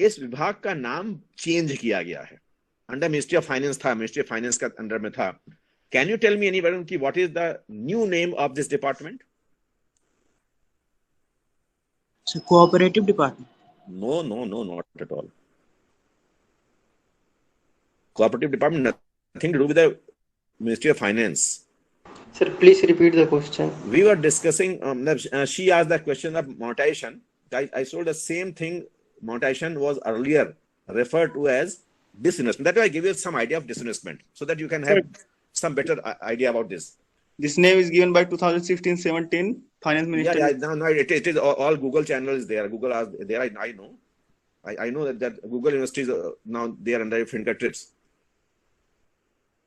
इस विभाग का नाम चेंज किया गया है, अंडर मिनिस्ट्री ऑफ फाइनेंस था, मिनिस्ट्री ऑफ फाइनेंस का अंडर में था। Can you tell me anyone की what is the new name of this department? Cooperative department? No no no, not at all. Cooperative department, nothing to do with the Ministry of Finance. Sir, please repeat the question. We were discussing, she asked the question of monetization. I told the same thing. Monetization was earlier referred to as disinvestment. That way I give you some idea of disinvestment so that you can have some better idea about this. This name is given by 2016-17 Finance Minister. Yeah, no, it is all Google channels there. Google are there. I know. I know that Google University is now they are under your fingertips.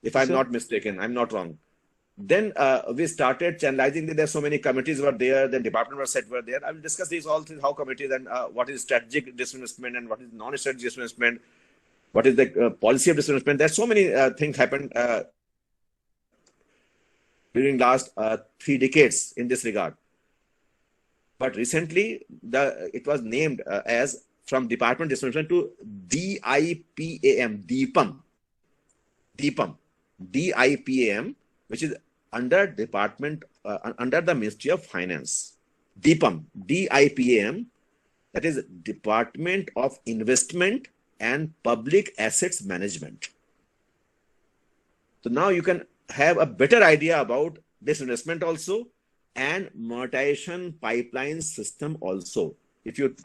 If I'm not mistaken, I'm not wrong. Then we started channelizing. There so many committees were there. Then department were set were there. I will discuss these all things, how committees and what is strategic disinvestment and what is non-strategic disinvestment. What is the policy of disinvestment? There's so many things happened during last 3 decades in this regard. But recently, it was named as from Department Disinvestment to DIPAM, DIPAM, which is under Department under the Ministry of Finance. DIPAM, that is Department of Investment and Public Assets Management. So now you can have a better idea about disinvestment also and monetization pipeline system also. If you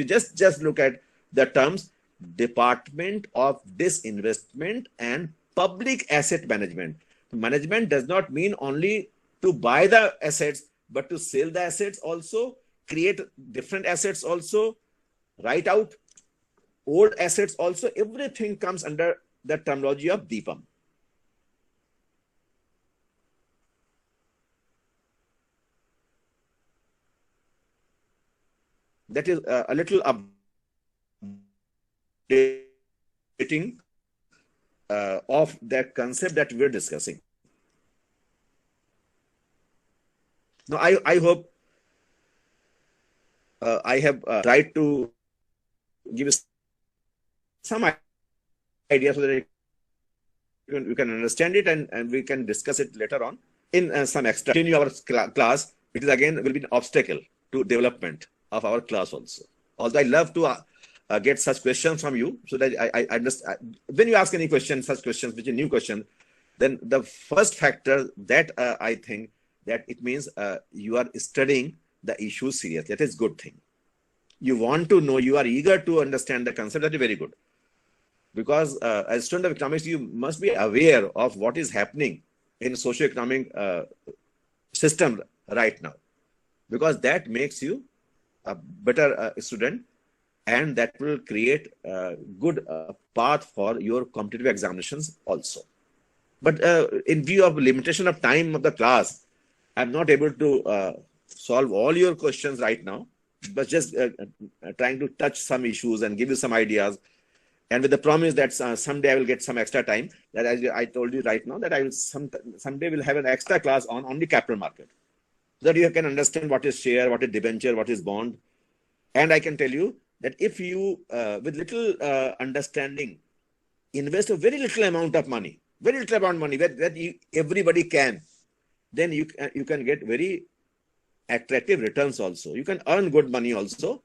just look at the terms Department of Disinvestment and Public Asset Management. Management does not mean only to buy the assets, but to sell the assets also, create different assets also, write out old assets also. Everything comes under the terminology of DIPAM. That is a little updating of that concept that we're discussing. Now, I hope I have tried to give some idea so that you can understand it and we can discuss it later on in some extra. Continue our class. It is again will be an obstacle to development of our class also. Although I love to get such questions from you so that I understand. When you ask any question, such questions, which is new question, then the first factor that I think that it means you are studying the issue seriously. That is good thing. You want to know, you are eager to understand the concept. That is very good. Because as a student of economics, you must be aware of what is happening in socio-economic system right now. Because that makes you a better student, and that will create a good path for your competitive examinations also. But in view of limitation of time of the class, I'm not able to solve all your questions right now, but just trying to touch some issues and give you some ideas. And with the promise that someday I will get some extra time, that I told you right now that I will someday will have an extra class on only capital market, so that you can understand what is share, what is debenture, what is bond. And I can tell you that if you, with little understanding, invest a very little amount of money, that everybody can, then you can get very attractive returns also. You can earn good money also.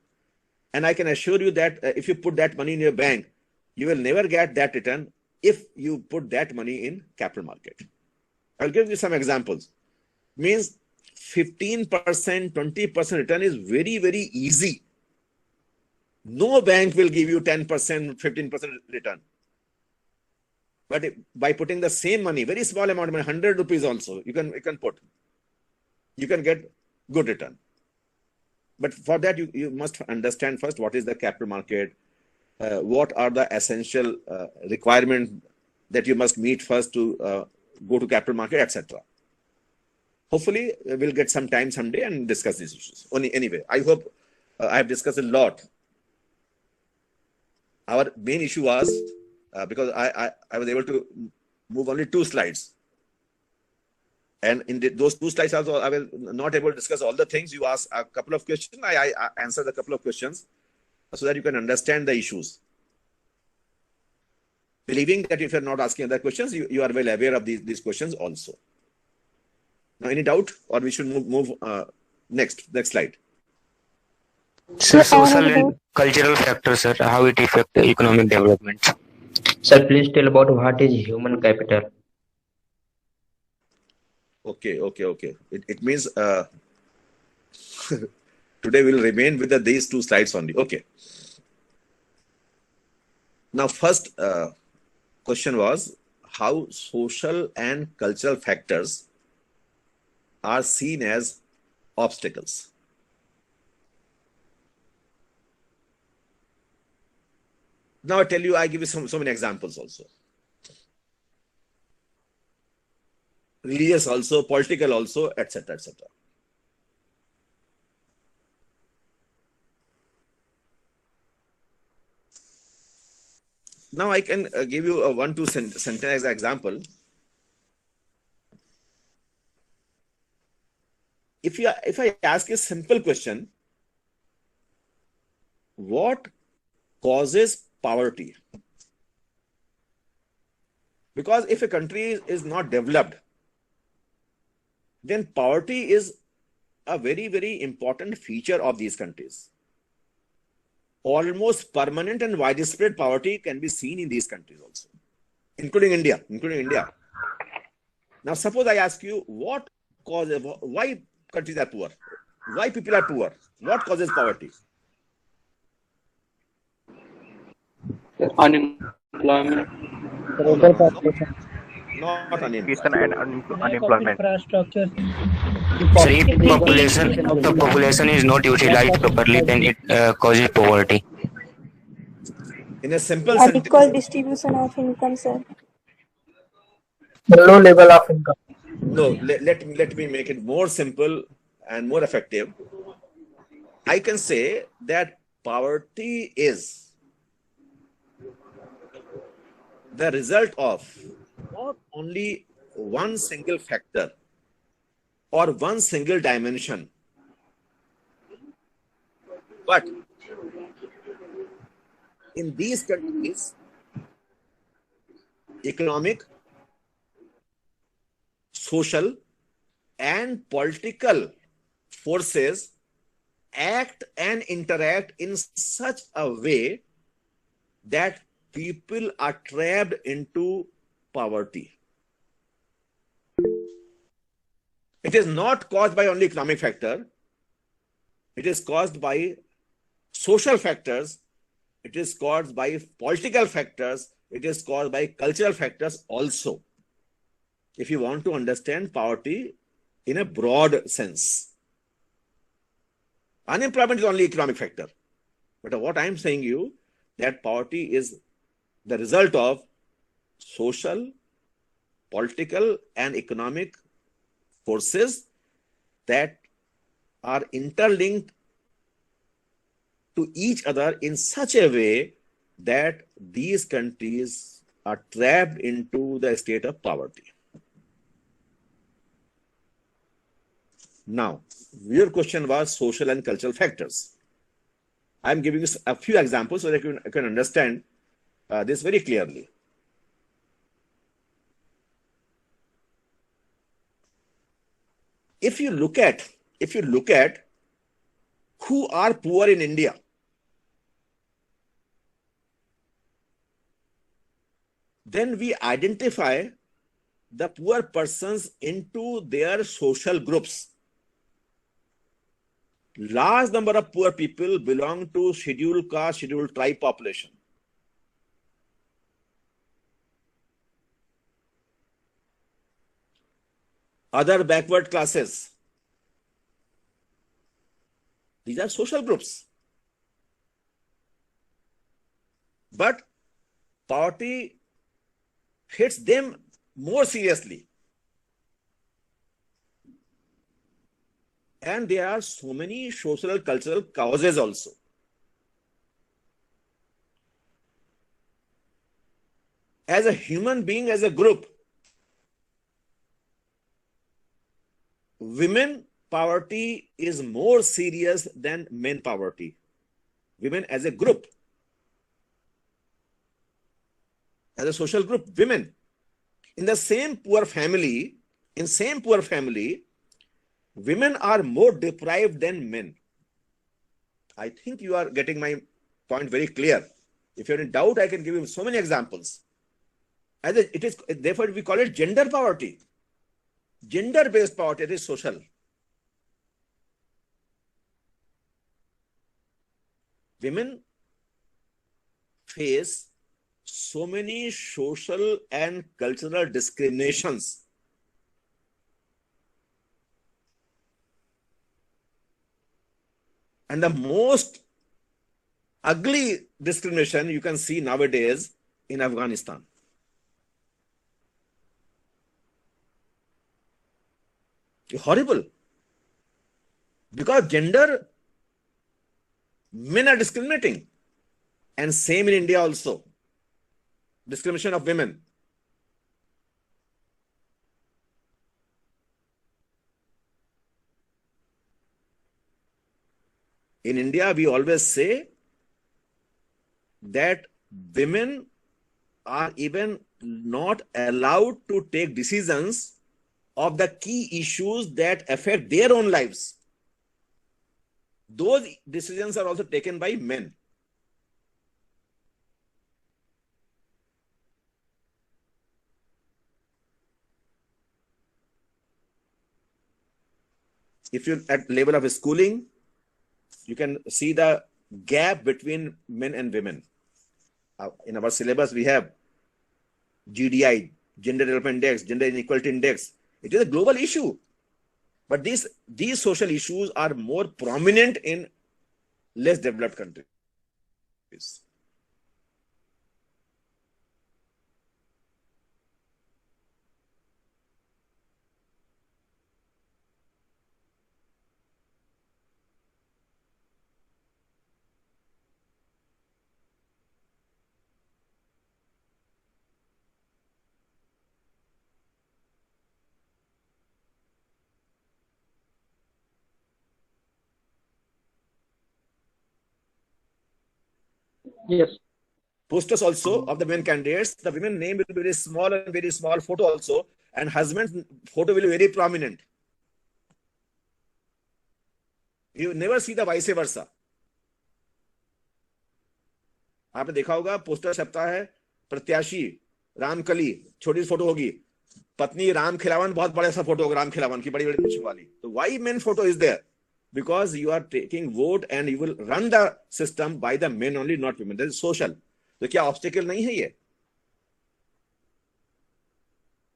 And I can assure you that if you put that money in your bank, you will never get that return if you put that money in capital market. I'll give you some examples. Means 15%, 20% return is very, very easy No bank will give you 10%, 15% return. But by putting the same money, very small amount of money, 100 rupees also, you can put. You can get good return. But for that, you must understand first what is the capital market, what are the essential requirements that you must meet first to go to capital market, etc. Hopefully, we'll get some time someday and discuss these issues. Anyway, I hope I have discussed a lot. Our main issue was, because I was able to move only 2 slides. And in those 2 slides also, I was not able to discuss all the things. You asked a couple of questions. I answered a couple of questions so that you can understand the issues. Believing that if you're not asking other questions, you are well aware of these questions also. Now, any doubt, or we should move next slide. Sir, social and cultural factors, sir, how it affect the economic development. Sir, please tell about what is human capital. Okay. It means today we'll remain with these 2 slides only. Okay. Now, first question was how social and cultural factors are seen as obstacles. Now I tell you, I give you so many examples also. Religious also, political also, etc., etc. Now I can give you a 1-2 sentence example. If I ask a simple question, what causes poverty? Because if a country is not developed, then poverty is a very, very important feature of these countries. Almost permanent and widespread poverty can be seen in these countries also, including India. Now, suppose I ask you, why countries are poor? Why people are poor? What causes poverty? Unemployment. Not Education and unemployment. Infrastructure. Sir, if the population is not utilized properly, then it causes poverty. In a simple Unequal distribution of income, sir. Low level of income. No, let me make it more simple and more effective. I can say that poverty is the result of not only one single factor or one single dimension, but in these countries, economic, social, and political forces act and interact in such a way that people are trapped into poverty. It is not caused by only economic factor. It is caused by social factors. It is caused by political factors. It is caused by cultural factors also, if you want to understand poverty in a broad sense. Unemployment is only economic factor. But what I am saying you, that poverty is the result of social, political, and economic forces that are interlinked to each other in such a way that these countries are trapped into the state of poverty. Now, your question was social and cultural factors. I am giving you a few examples so that you can understand this very clearly. If you look at who are poor in India, then we identify the poor persons into their social groups. large number of poor people belong to scheduled caste, scheduled tribe population. Other backward classes. These are social groups. But poverty hits them more seriously. And there are so many social, cultural causes also. As a human being, as a group, women poverty is more serious than men poverty. Women as a group, as a social group, women in the same poor family, women are more deprived than men. I think you are getting my point very clear. If you're in doubt, I can give you so many examples. Therefore, we call it gender poverty. Gender-based poverty, it is social. Women face so many social and cultural discriminations. And the most ugly discrimination you can see nowadays in Afghanistan. Horrible. Because gender, men are discriminating. And same in India also. Discrimination of women. In India, we always say that women are even not allowed to take decisions of the key issues that affect their own lives. Those decisions are also taken by men. If you're at level of schooling, you can see the gap between men and women. In our syllabus, we have GDI, Gender Development Index, Gender Inequality Index. It is a global issue. But these social issues are more prominent in less developed countries. Yes. Posters also of the men candidates, the women name will be very small and very small photo also, and husband's photo will be very prominent. You never see the vice versa. आपने देखा होगा poster छपता है, प्रत्याशी रामकली छोटी सी photo होगी, पत्नी राम खिलावन बहुत बड़ा सा फोटो होगा, राम खिलावन की बड़ी बड़ी मूंछ वाली. तो why men photo is there? Because you are taking vote and you will run the system by the men only, not women. That is social. तो क्या obstacle नहीं है ये?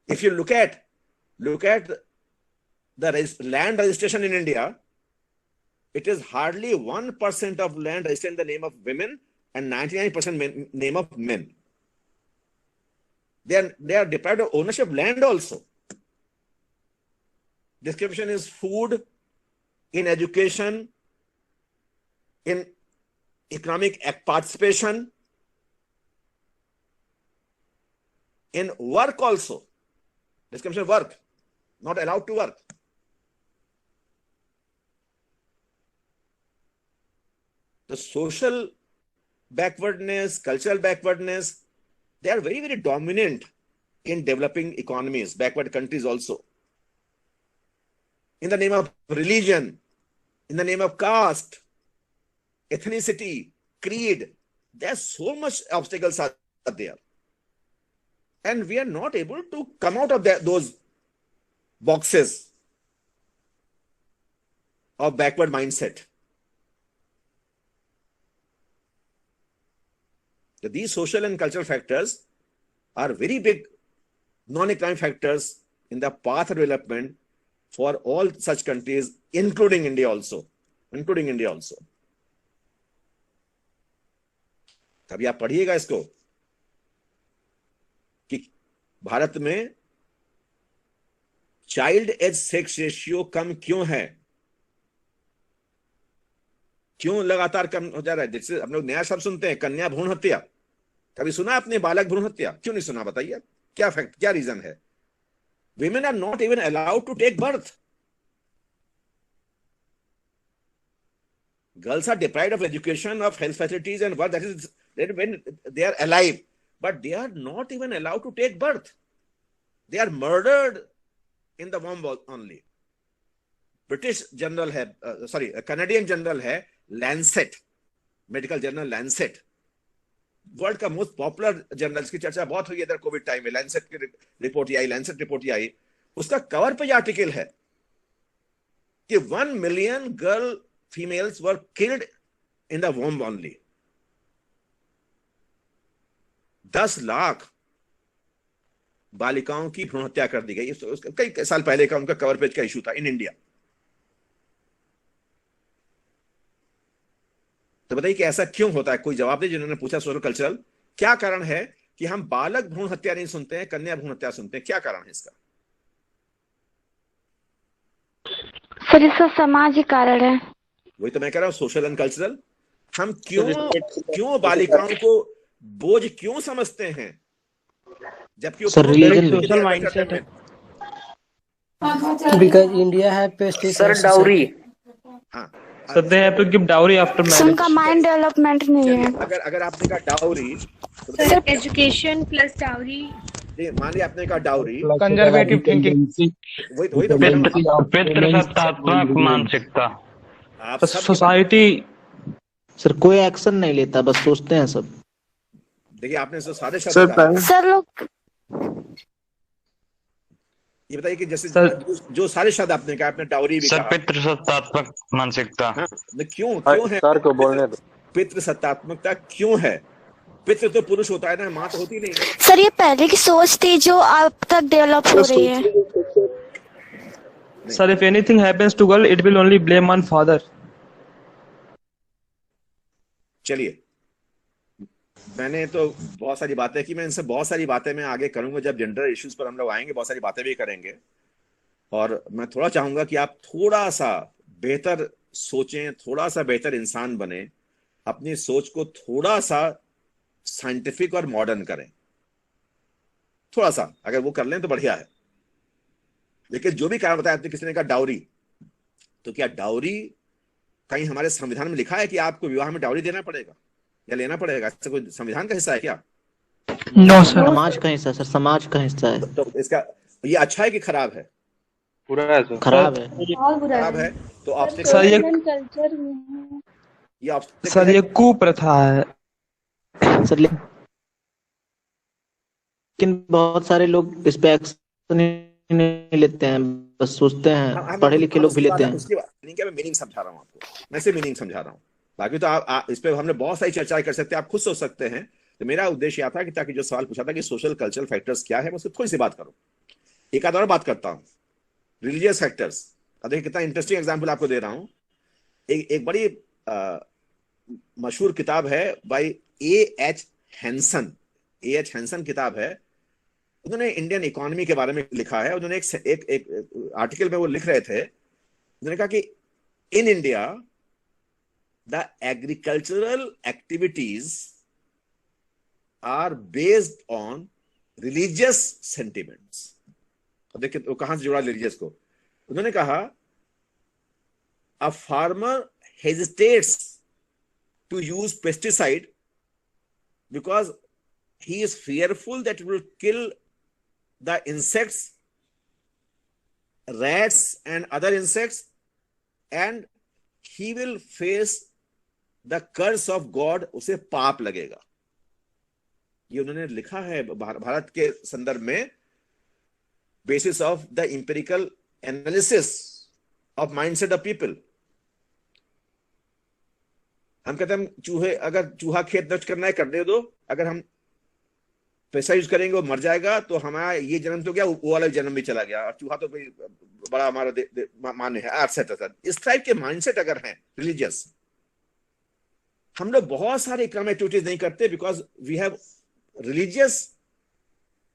If you look at the land registration in India, it is hardly 1% of land registered in the name of women and 99% name of men. They are deprived of ownership of land also. Discrimination is food, in education, in economic participation, in work also. Discrimination work, not allowed to work. The social backwardness, cultural backwardness, they are very, very dominant in developing economies, backward countries also. In the name of religion, in the name of caste, ethnicity, creed, there's so much obstacles are there. And we are not able to come out of those boxes of backward mindset. these social and cultural factors are very big non-economic factors in the path of development for all such countries, including India also. कभी आप पढ़िएगा इसको कि भारत में child as sex ratio कम क्यों है, क्यों लगातार कम हो जा रहा है। जैसे हम लोग नया शब्द सुनते हैं, कन्या भ्रूण हत्या। कभी सुना आपने बालक भ्रूण हत्या? क्यों नहीं सुना, बताइए क्या फैक्ट, क्या रीजन है? Women are not even allowed to take birth. Girls are deprived of education, of health facilities and work. That is when they are alive, but they are not even allowed to take birth. They are murdered in the womb only. British journal है, Canadian journal है Lancet, medical journal Lancet, world का most popular journal, इसकी चर्चा बहुत हुई इधर Covid time में। Lancet की रिपोर्ट आई, लैंसेट रिपोर्ट आई, उसका कवर पे आर्टिकल है कि 1 million girl females were killed in the वोम only. 10 lakh बालिकाओं की भ्रूण हत्या कर दी गई। कई साल पहले का उनका कवर पेज का इशू था इन इंडिया। तो बताइए कि ऐसा क्यों होता है? कोई जवाब दे जिन्होंने पूछा सोशल कल्चरल, क्या कारण है कि हम बालक भ्रूण हत्या नहीं सुनते हैं, कन्या भ्रूण हत्या सुनते हैं? क्या कारण है इसका? सर इसका सामाजिक कारण है। वही तो मैं कह रहा हूं, सोशल एंड कल्चरल। हम क्यों बालिकाओं को बोझ क्यों समझते हैं, जबकि सोशल माइंडसेट है। Because India have pesticides. Sir, dowry. हाँ, So they have to give dowry after marriage. उनका माइंड डेवलपमेंट नहीं है। अगर आपने कहा dowry, sir education plus dowry, मान लिया आपने कहा डाउरी, कंजर्वेटिव थिंकिंग, वही तो पितृसत्तात्मक मानसिकता। सोसाइटी सर कोई एक्शन नहीं लेता, बस सोचते हैं सब। देखिए आपने सारे शब्द सर लोग ये बताइए कि जैसे जो सारे शब्द आपने कहा, आपने डाउरी भी कहा, पितृसत्तात्मक मानसिकता। हाँ, क्यों है सर को बोलने दो। पितृसत्तात्मकता क्यों है? पितृ तो पुरुष होता है ना, माँ तो होती नहीं। सर ये पहले की सोच थी जो अब तक डेवलप हो रही है। Sir if anything happens to girl, it will only blame on father. चलिए, मैंने तो बहुत सारी बातें की, मैं इनसे बहुत सारी बातें मैं आगे करूंगा जब जेंडर इश्यूज पर हम लोग आएंगे, बहुत सारी बातें भी करेंगे। और मैं थोड़ा चाहूंगा कि आप थोड़ा सा बेहतर सोचें, थोड़ा सा बेहतर इंसान बने, अपनी सोच को थोड़ा सा साइंटिफिक और मॉडर्न करें। थोड़ा सा अगर वो कर लें तो बढ़िया है। लेकिन जो भी कारण बताया आपने, किसी ने कहा डाउरी, तो क्या डाउरी कहीं हमारे संविधान में लिखा है कि आपको विवाह में डाउरी देना पड़ेगा या लेना पड़ेगा? ऐसा कोई संविधान का हिस्सा है क्या? नो सर, समाज का हिस्सा। सर समाज का हिस्सा है। तो इसका ये अच्छा है कि खराब है? बुरा है सर। खराब है। खराब है। तो आपसे सर ये कुप्रथा है सर, लेकिन बहुत सारे लोग इस पे एक्शन नहीं लेते हैं, बस सोचते हैं। पढ़े लिखे लोग भी लेते हैं। मैं मीनिंग समझा रहा हूँ आपको, मैं सिर्फ मीनिंग समझा रहा हूँ। बाकी तो आप इस पे हमने बहुत सारी चर्चाएं कर सकते हैं, आप खुद सोच सकते हैं। तो मेरा उद्देश्य यह था कि ताकि जो सवाल पूछा था कि सोशल कल्चरल फैक्टर्स क्या है, मैं उससे थोड़ी सी बात करूं। एक आध और बात करता हूं, रिलीजियस फैक्टर्स। अब देखिए कितना इंटरेस्टिंग एग्जांपल आपको दे रहा हूं। एक बड़ी मशहूर किताब है bye A.H. Hansen. A.H. Hansen किताब है, उन्होंने इंडियन इकोनॉमी के बारे में लिखा है। उन्होंने एक आर्टिकल में वो लिख रहे थे, उन्होंने कहा कि in India the agricultural activities are based on religious sentiments. अब देखिए वो कहां से जुड़ा रिलीजियस को। उन्होंने कहा a farmer hesitates to use pesticide because he is fearful that it will kill the insects, rats and other insects, and he will face the curse of God, उसे पाप लगेगा। ये उन्होंने लिखा है भारत के संदर्भ में, basis of the empirical analysis of mindset of people. हम कहते हैं हम चूहे, अगर चूहा खेत नष्ट करना है करने दो, अगर हम पैसा यूज करेंगे वो मर जाएगा, तो हमारा ये जन्म तो गया, वो वाला जन्म भी चला गया, और चूहा तो भाई बड़ा हमारा मान्य है। इस टाइप के माइंडसेट अगर हैं रिलीजियस, हम लोग बहुत सारे इकोनॉमिक एक्टिविटीज नहीं करते because we have religious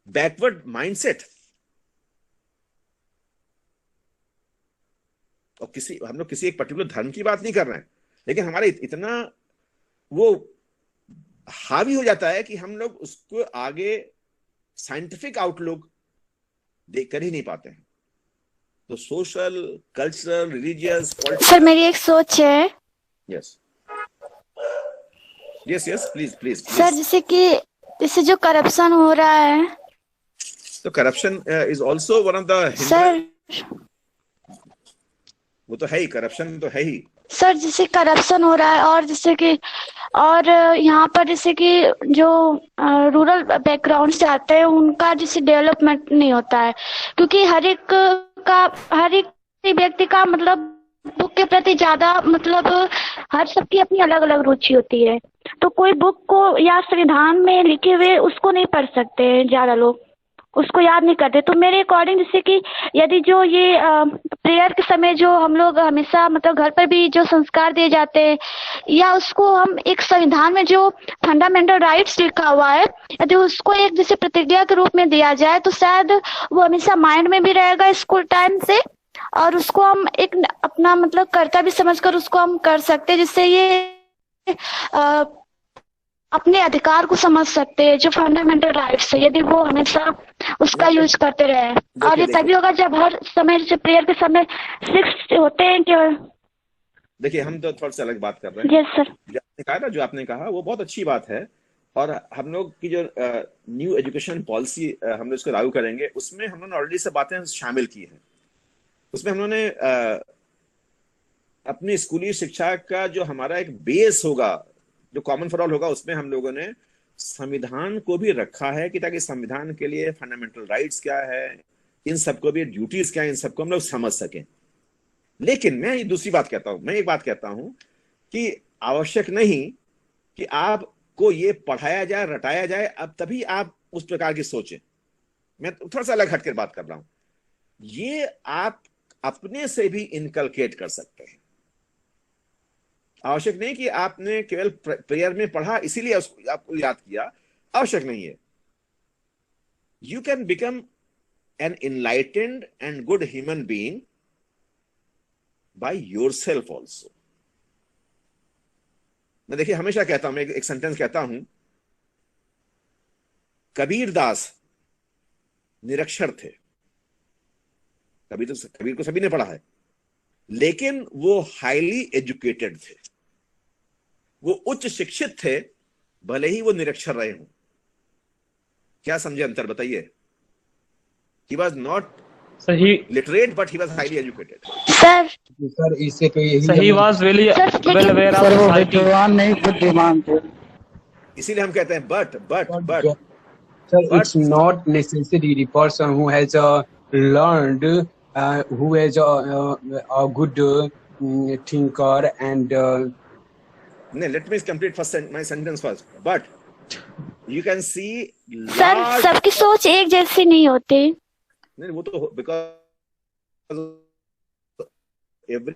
backward mindset. और हम लोग किसी एक पर्टिकुलर धर्म की बात नहीं कर रहे हैं, लेकिन हमारे इतना वो हावी हो जाता है कि हम लोग उसको आगे साइंटिफिक आउटलुक देख कर ही नहीं पाते हैं। तो सोशल, कल्चरल, रिलीजियस, सर मेरी एक सोच है। Yes yes yes, please sir, जैसे जो करप्शन हो रहा है, तो corruption is also one of the, sir वो तो है ही, करप्शन तो है ही सर। जैसे करप्शन हो रहा है, और जैसे कि और यहाँ पर जैसे कि जो रूरल बैकग्राउंड से आते हैं उनका जैसे डेवलपमेंट नहीं होता है, क्योंकि हर एक व्यक्ति का मतलब बुक के प्रति ज्यादा मतलब हर सबकी अपनी अलग अलग रुचि होती है। तो कोई बुक को या संविधान में लिखे हुए उसको नहीं पढ़ सकते हैं, ज्यादा लोग उसको याद नहीं करते। तो मेरे अकॉर्डिंग जैसे कि यदि जो ये प्रेयर के समय जो हम लोग हमेशा मतलब घर पर भी जो संस्कार दिए जाते हैं, या उसको हम एक संविधान में जो फंडामेंटल राइट्स लिखा हुआ है, यदि उसको एक जैसे प्रतिज्ञा के रूप में दिया जाए तो शायद वो हमेशा माइंड में भी रहेगा स्कूल टाइम से, और उसको हम एक अपना मतलब कर्तव्य समझकर उसको हम कर सकते हैं, जिससे ये अपने अधिकार को समझ सकते हैं जो फंडामेंटल राइट्स है, यदि वो हमेशा उसका यूज करते रहे। और ये तभी होगा जब हर समय जैसे प्रेयर के समय 6 होते हैं कि देखिए, हम तो थोड़ा सा अलग बात कर रहे हैं। Yes sir. जो आपने कहा वो बहुत अच्छी बात है, और हम लोग की जो न्यू एजुकेशन पॉलिसी हम लोग इसको लागू करेंगे, उसमें हम लोगों ने ऑलरेडी सब बातें शामिल की हैं। उसमें हम लोगों ने अपनी स्कूली शिक्षा का जो हमारा एक बेस होगा, जो कॉमन फॉर ऑल होगा, उसमें हम लोगों ने संविधान को भी रखा है कि ताकि संविधान के लिए फंडामेंटल राइट्स क्या है, इन सबको भी ड्यूटीज क्या है, इन सबको हम लोग समझ सकें। लेकिन मैं ये दूसरी बात कहता हूं, मैं एक बात कहता हूं कि आवश्यक नहीं कि आपको ये पढ़ाया जाए, रटाया जाए, अब तभी आप उस प्रकार की सोचें। मैं थोड़ा सा अलग हटकर बात कर रहा हूं। ये आप अपने से भी इनकलकेट कर सकते हैं। आवश्यक नहीं कि आपने केवल प्रेयर में पढ़ा इसीलिए उसको आपको याद किया, आवश्यक नहीं है। You can become an enlightened and good human being by yourself also. मैं देखिए हमेशा कहता हूं, मैं एक सेंटेंस कहता हूं, कबीर दास निरक्षर थे। कबीर को सभी ने पढ़ा है, लेकिन वो हाईली एजुकेटेड थे, वो उच्च शिक्षित थे, भले ही वो निरक्षर रहे हों। क्या समझे अंतर, बताइए? He was not literate, but he was highly educated. Sir इससे तो यही So he was really well aware of society. विद्वान नहीं बुद्धिमान थे। इसीलिए हम कहते हैं but sir, it's not necessary the person who has learned, who is a good thinker and no, let me complete my sentence first. But you can see sir सबकी सोच एक जैसी नहीं होती। नहीं, वो तो because every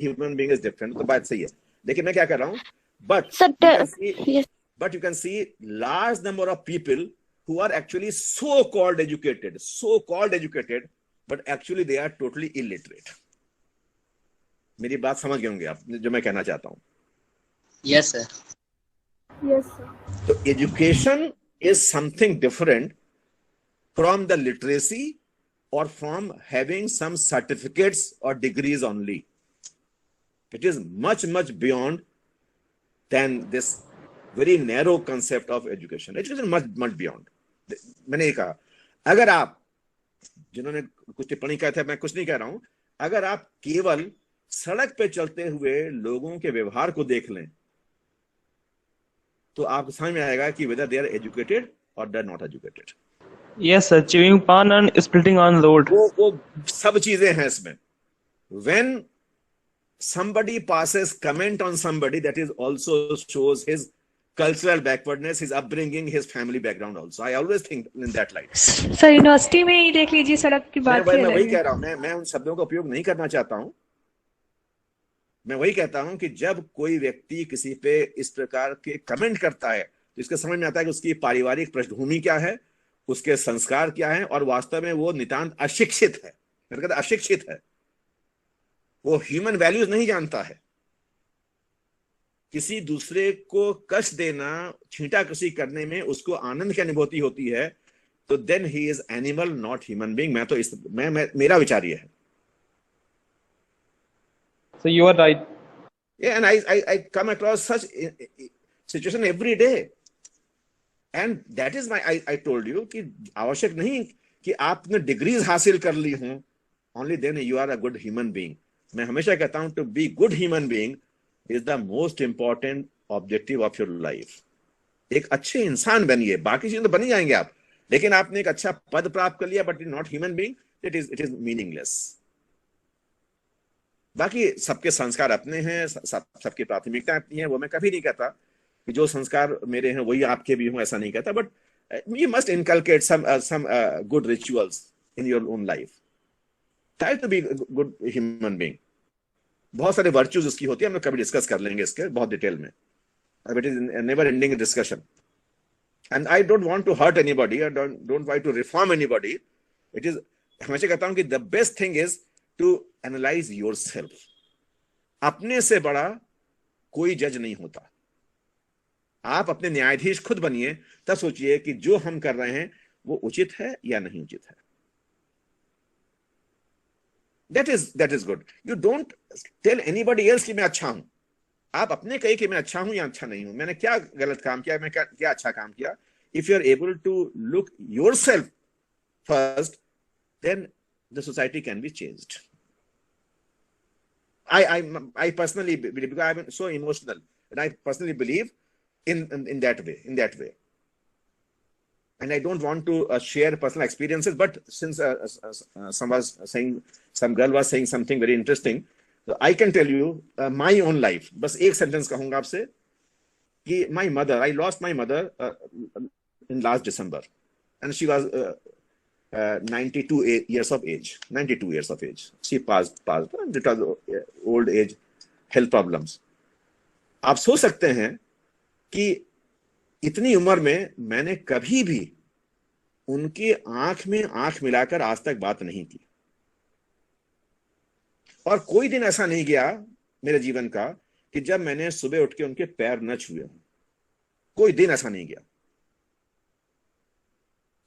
human being is different, तो बात सही है। लेकिन मैं क्या कर रहा हूँ, but you can see large number of people who are actually so called educated, but actually they are totally illiterate. मेरी बात समझ गए होंगे आप, जो मैं कहना चाहता हूँ। Yes sir. Yes sir. So education is something different from the literacy or from having some certificates or degrees only. It is much beyond than this very narrow concept of education. Education is much beyond. मैंने ये कहा, अगर आप, जिन्होंने कुछ टिप्पणी कहा था, मैं कुछ नहीं कह रहा हूं, अगर आप केवल सड़क पे चलते हुए लोगों के व्यवहार को देख लें तो आपको समझ में आएगा कि whether they are educated or they are not educated. Yes sir, chewing pan and splitting on road. वो सब चीजें हैं इसमें। When somebody passes comment on somebody, that is also shows his cultural backwardness, his upbringing, his family background also. I always think in that light. Sir university में ही देख लीजिए, सड़क की बात मैं वही कह रहा हूँ, मैं उन शब्दों का उपयोग नहीं करना चाहता हूँ। मैं वही कहता हूं कि जब कोई व्यक्ति किसी पे इस प्रकार के कमेंट करता है तो इसके समझ में आता है कि उसकी पारिवारिक पृष्ठभूमि क्या है, उसके संस्कार क्या है, और वास्तव में वो नितांत अशिक्षित है। मैंने कहता अशिक्षित है, वो ह्यूमन वैल्यूज नहीं जानता है। किसी दूसरे को कष्ट देना, छींटा कसी करने में उसको आनंद की अनुभूति होती है, तो then he is animal not human being. मैं तो मेरा विचार ये है। So you are right. Yeah, and I come across such situation every day, and that is why I told you कि आवश्यक नहीं कि आपने डिग्रीज हासिल कर ली हों, only then you are a good human being. मैं हमेशा कहता हूं to be good human being is the most important objective of your life. एक अच्छे इंसान बनिए, बाकी चीजें तो बनी जाएंगे आप, लेकिन आपने एक अच्छा पद प्राप्त कर लिया but not human being, it is meaningless. बाकी सबके संस्कार अपने हैं, सबकी प्राथमिकता अपनी है। वो मैं कभी नहीं कहता कि जो संस्कार मेरे हैं वही आपके भी हों, ऐसा नहीं कहता, but you must inculcate some good rituals in your own life, try to be good human being. बहुत सारे वर्च्यूज उसकी होती है, हम लोग कभी डिस्कस कर लेंगे इसके बहुत डिटेल में। It is never ending discussion, and I don't want to hurt anybody, I don't want to reform anybody. It is, हमेशा कहता हूं कि the best thing is to analyse yourself. अपने से बड़ा कोई जज नहीं होता। आप अपने न्यायाधीश खुद बनिए, तब सोचिए कि जो हम कर रहे हैं वो उचित है या नहीं उचित है। that is good. You don't tell anybody else कि मैं अच्छा हूं। आप अपने कहिए कि मैं अच्छा हूं या अच्छा नहीं हूं, मैंने क्या गलत काम किया, मैं क्या अच्छा काम किया। If you are able to look yourself first, then the society can be changed. I personally believe, because I'm so emotional, and I personally believe in that way. And I don't want to share personal experiences, but since some girl was saying something very interesting, so I can tell you my own life. बस एक sentence कहूँगा आपसे कि I lost my mother in last December, and she was 92 years of age. 92 years of age. She passed. It was old age, health problems. आप सोच सकते हैं कि इतनी उम्र में मैंने कभी भी उनके आंख में आंख मिलाकर आज तक बात नहीं की, और कोई दिन ऐसा नहीं गया मेरे जीवन का कि जब मैंने सुबह उठ के उनके पैर न छुए हों। कोई दिन ऐसा नहीं गया।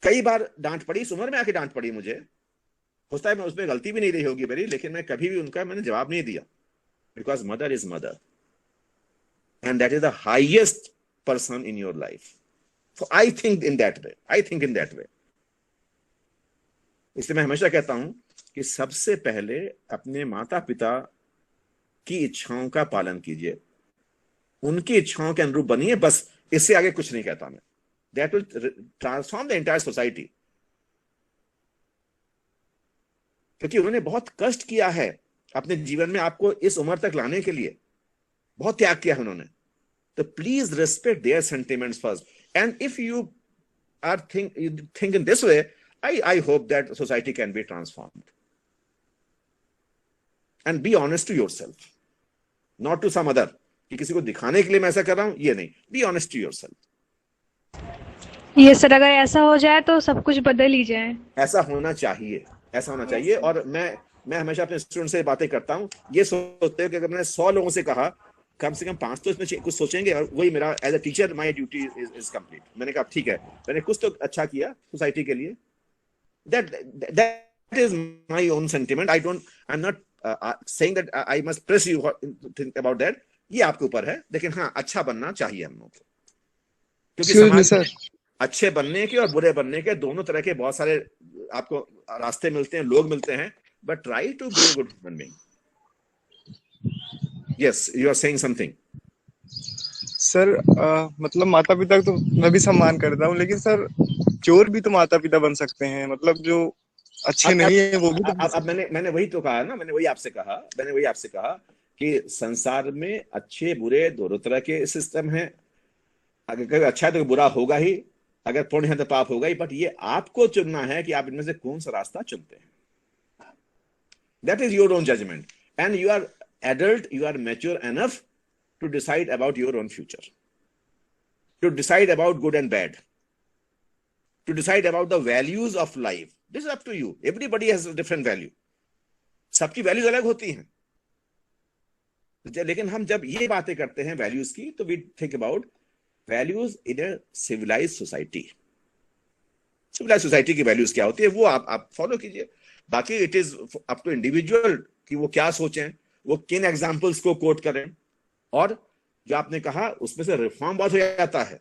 कई बार डांट पड़ी, इस उम्र में आके डांट पड़ी मुझे, होता है मैं उसमें गलती भी नहीं रही होगी मेरी, लेकिन मैं कभी भी मैंने जवाब नहीं दिया, because mother is mother, and that is the highest person in your life. So I think in that way. इसलिए मैं हमेशा कहता हूं कि सबसे पहले अपने माता पिता की इच्छाओं का पालन कीजिए, उनकी इच्छाओं के अनुरूप बनिए, बस इससे आगे कुछ नहीं कहता मैं। That will transform the entire society. क्योंकि उन्होंने बहुत कष्ट किया है अपने जीवन में, आपको इस उम्र तक लाने के लिए बहुत त्याग किया है उन्होंने। So please respect their sentiments first. And if you think in this way, I hope that society can be transformed. And be honest to yourself, not to some other. कि किसी को दिखाने के लिए मैं ऐसा कर रहा हूं, ये नहीं। Be honest to yourself. ये सर, अगर ऐसा हो जाए तो सब कुछ बदल ही जाए। ऐसा होना चाहिए। और मैं हमेशा अपने स्टूडेंट से बातें करता हूं, ये सोचते हैं कि अगर मैंने 100 लोगों से कहा, कम से कम 5 तो इसमें कुछ सोचेंगे, और वही मेरा as a teacher my duty is complete. मैंने कहा ठीक है, मैंने कुछ तो अच्छा किया सोसाइटी के लिए। That is my own sentiment. I am not saying that I must press you think about that. ये आपके ऊपर है, लेकिन हाँ, अच्छा बनना चाहिए हम लोगों को, क्योंकि समाज में अच्छे बनने के और बुरे बनने के दोनों तरह के बहुत सारे आपको रास्ते मिलते हैं, लोग मिलते हैं, but try to be a good human being. Yes, you are saying something. Sir मतलब माता पिता तो मैं भी सम्मान करता हूँ, लेकिन सर चोर भी तो माता पिता बन सकते हैं, मतलब जो अच्छे नहीं है वो भी तो। अब मैंने वही तो कहा ना, मैंने वही आपसे कहा कि संसार में अच्छे बुरे दोनों तरह के सिस्टम हैं। अगर कभी अच्छा है तो बुरा होगा ही, अगर पुण्य है तो पाप होगा ही, बट ये आपको चुनना है कि आप इनमें से कौन सा रास्ता चुनते हैं। That is your own judgement and you are adult, you are mature enough to decide about your own future, to decide about good and bad, to decide about the values of life. This is up to you. Everybody has a different value. सबकी values अलग होती हैं, लेकिन हम जब ये बातें करते हैं वैल्यूज की, तो we think about values in a civilised society. Civilised society की वैल्यूज क्या होती है वो आप फॉलो कीजिए। बाकी it is up to individual कि वो क्या सोचें, वो किन एग्जाम्पल्स को कोट करें। और जो आपने कहा उसमें से रिफॉर्म बहुत हो जाता है।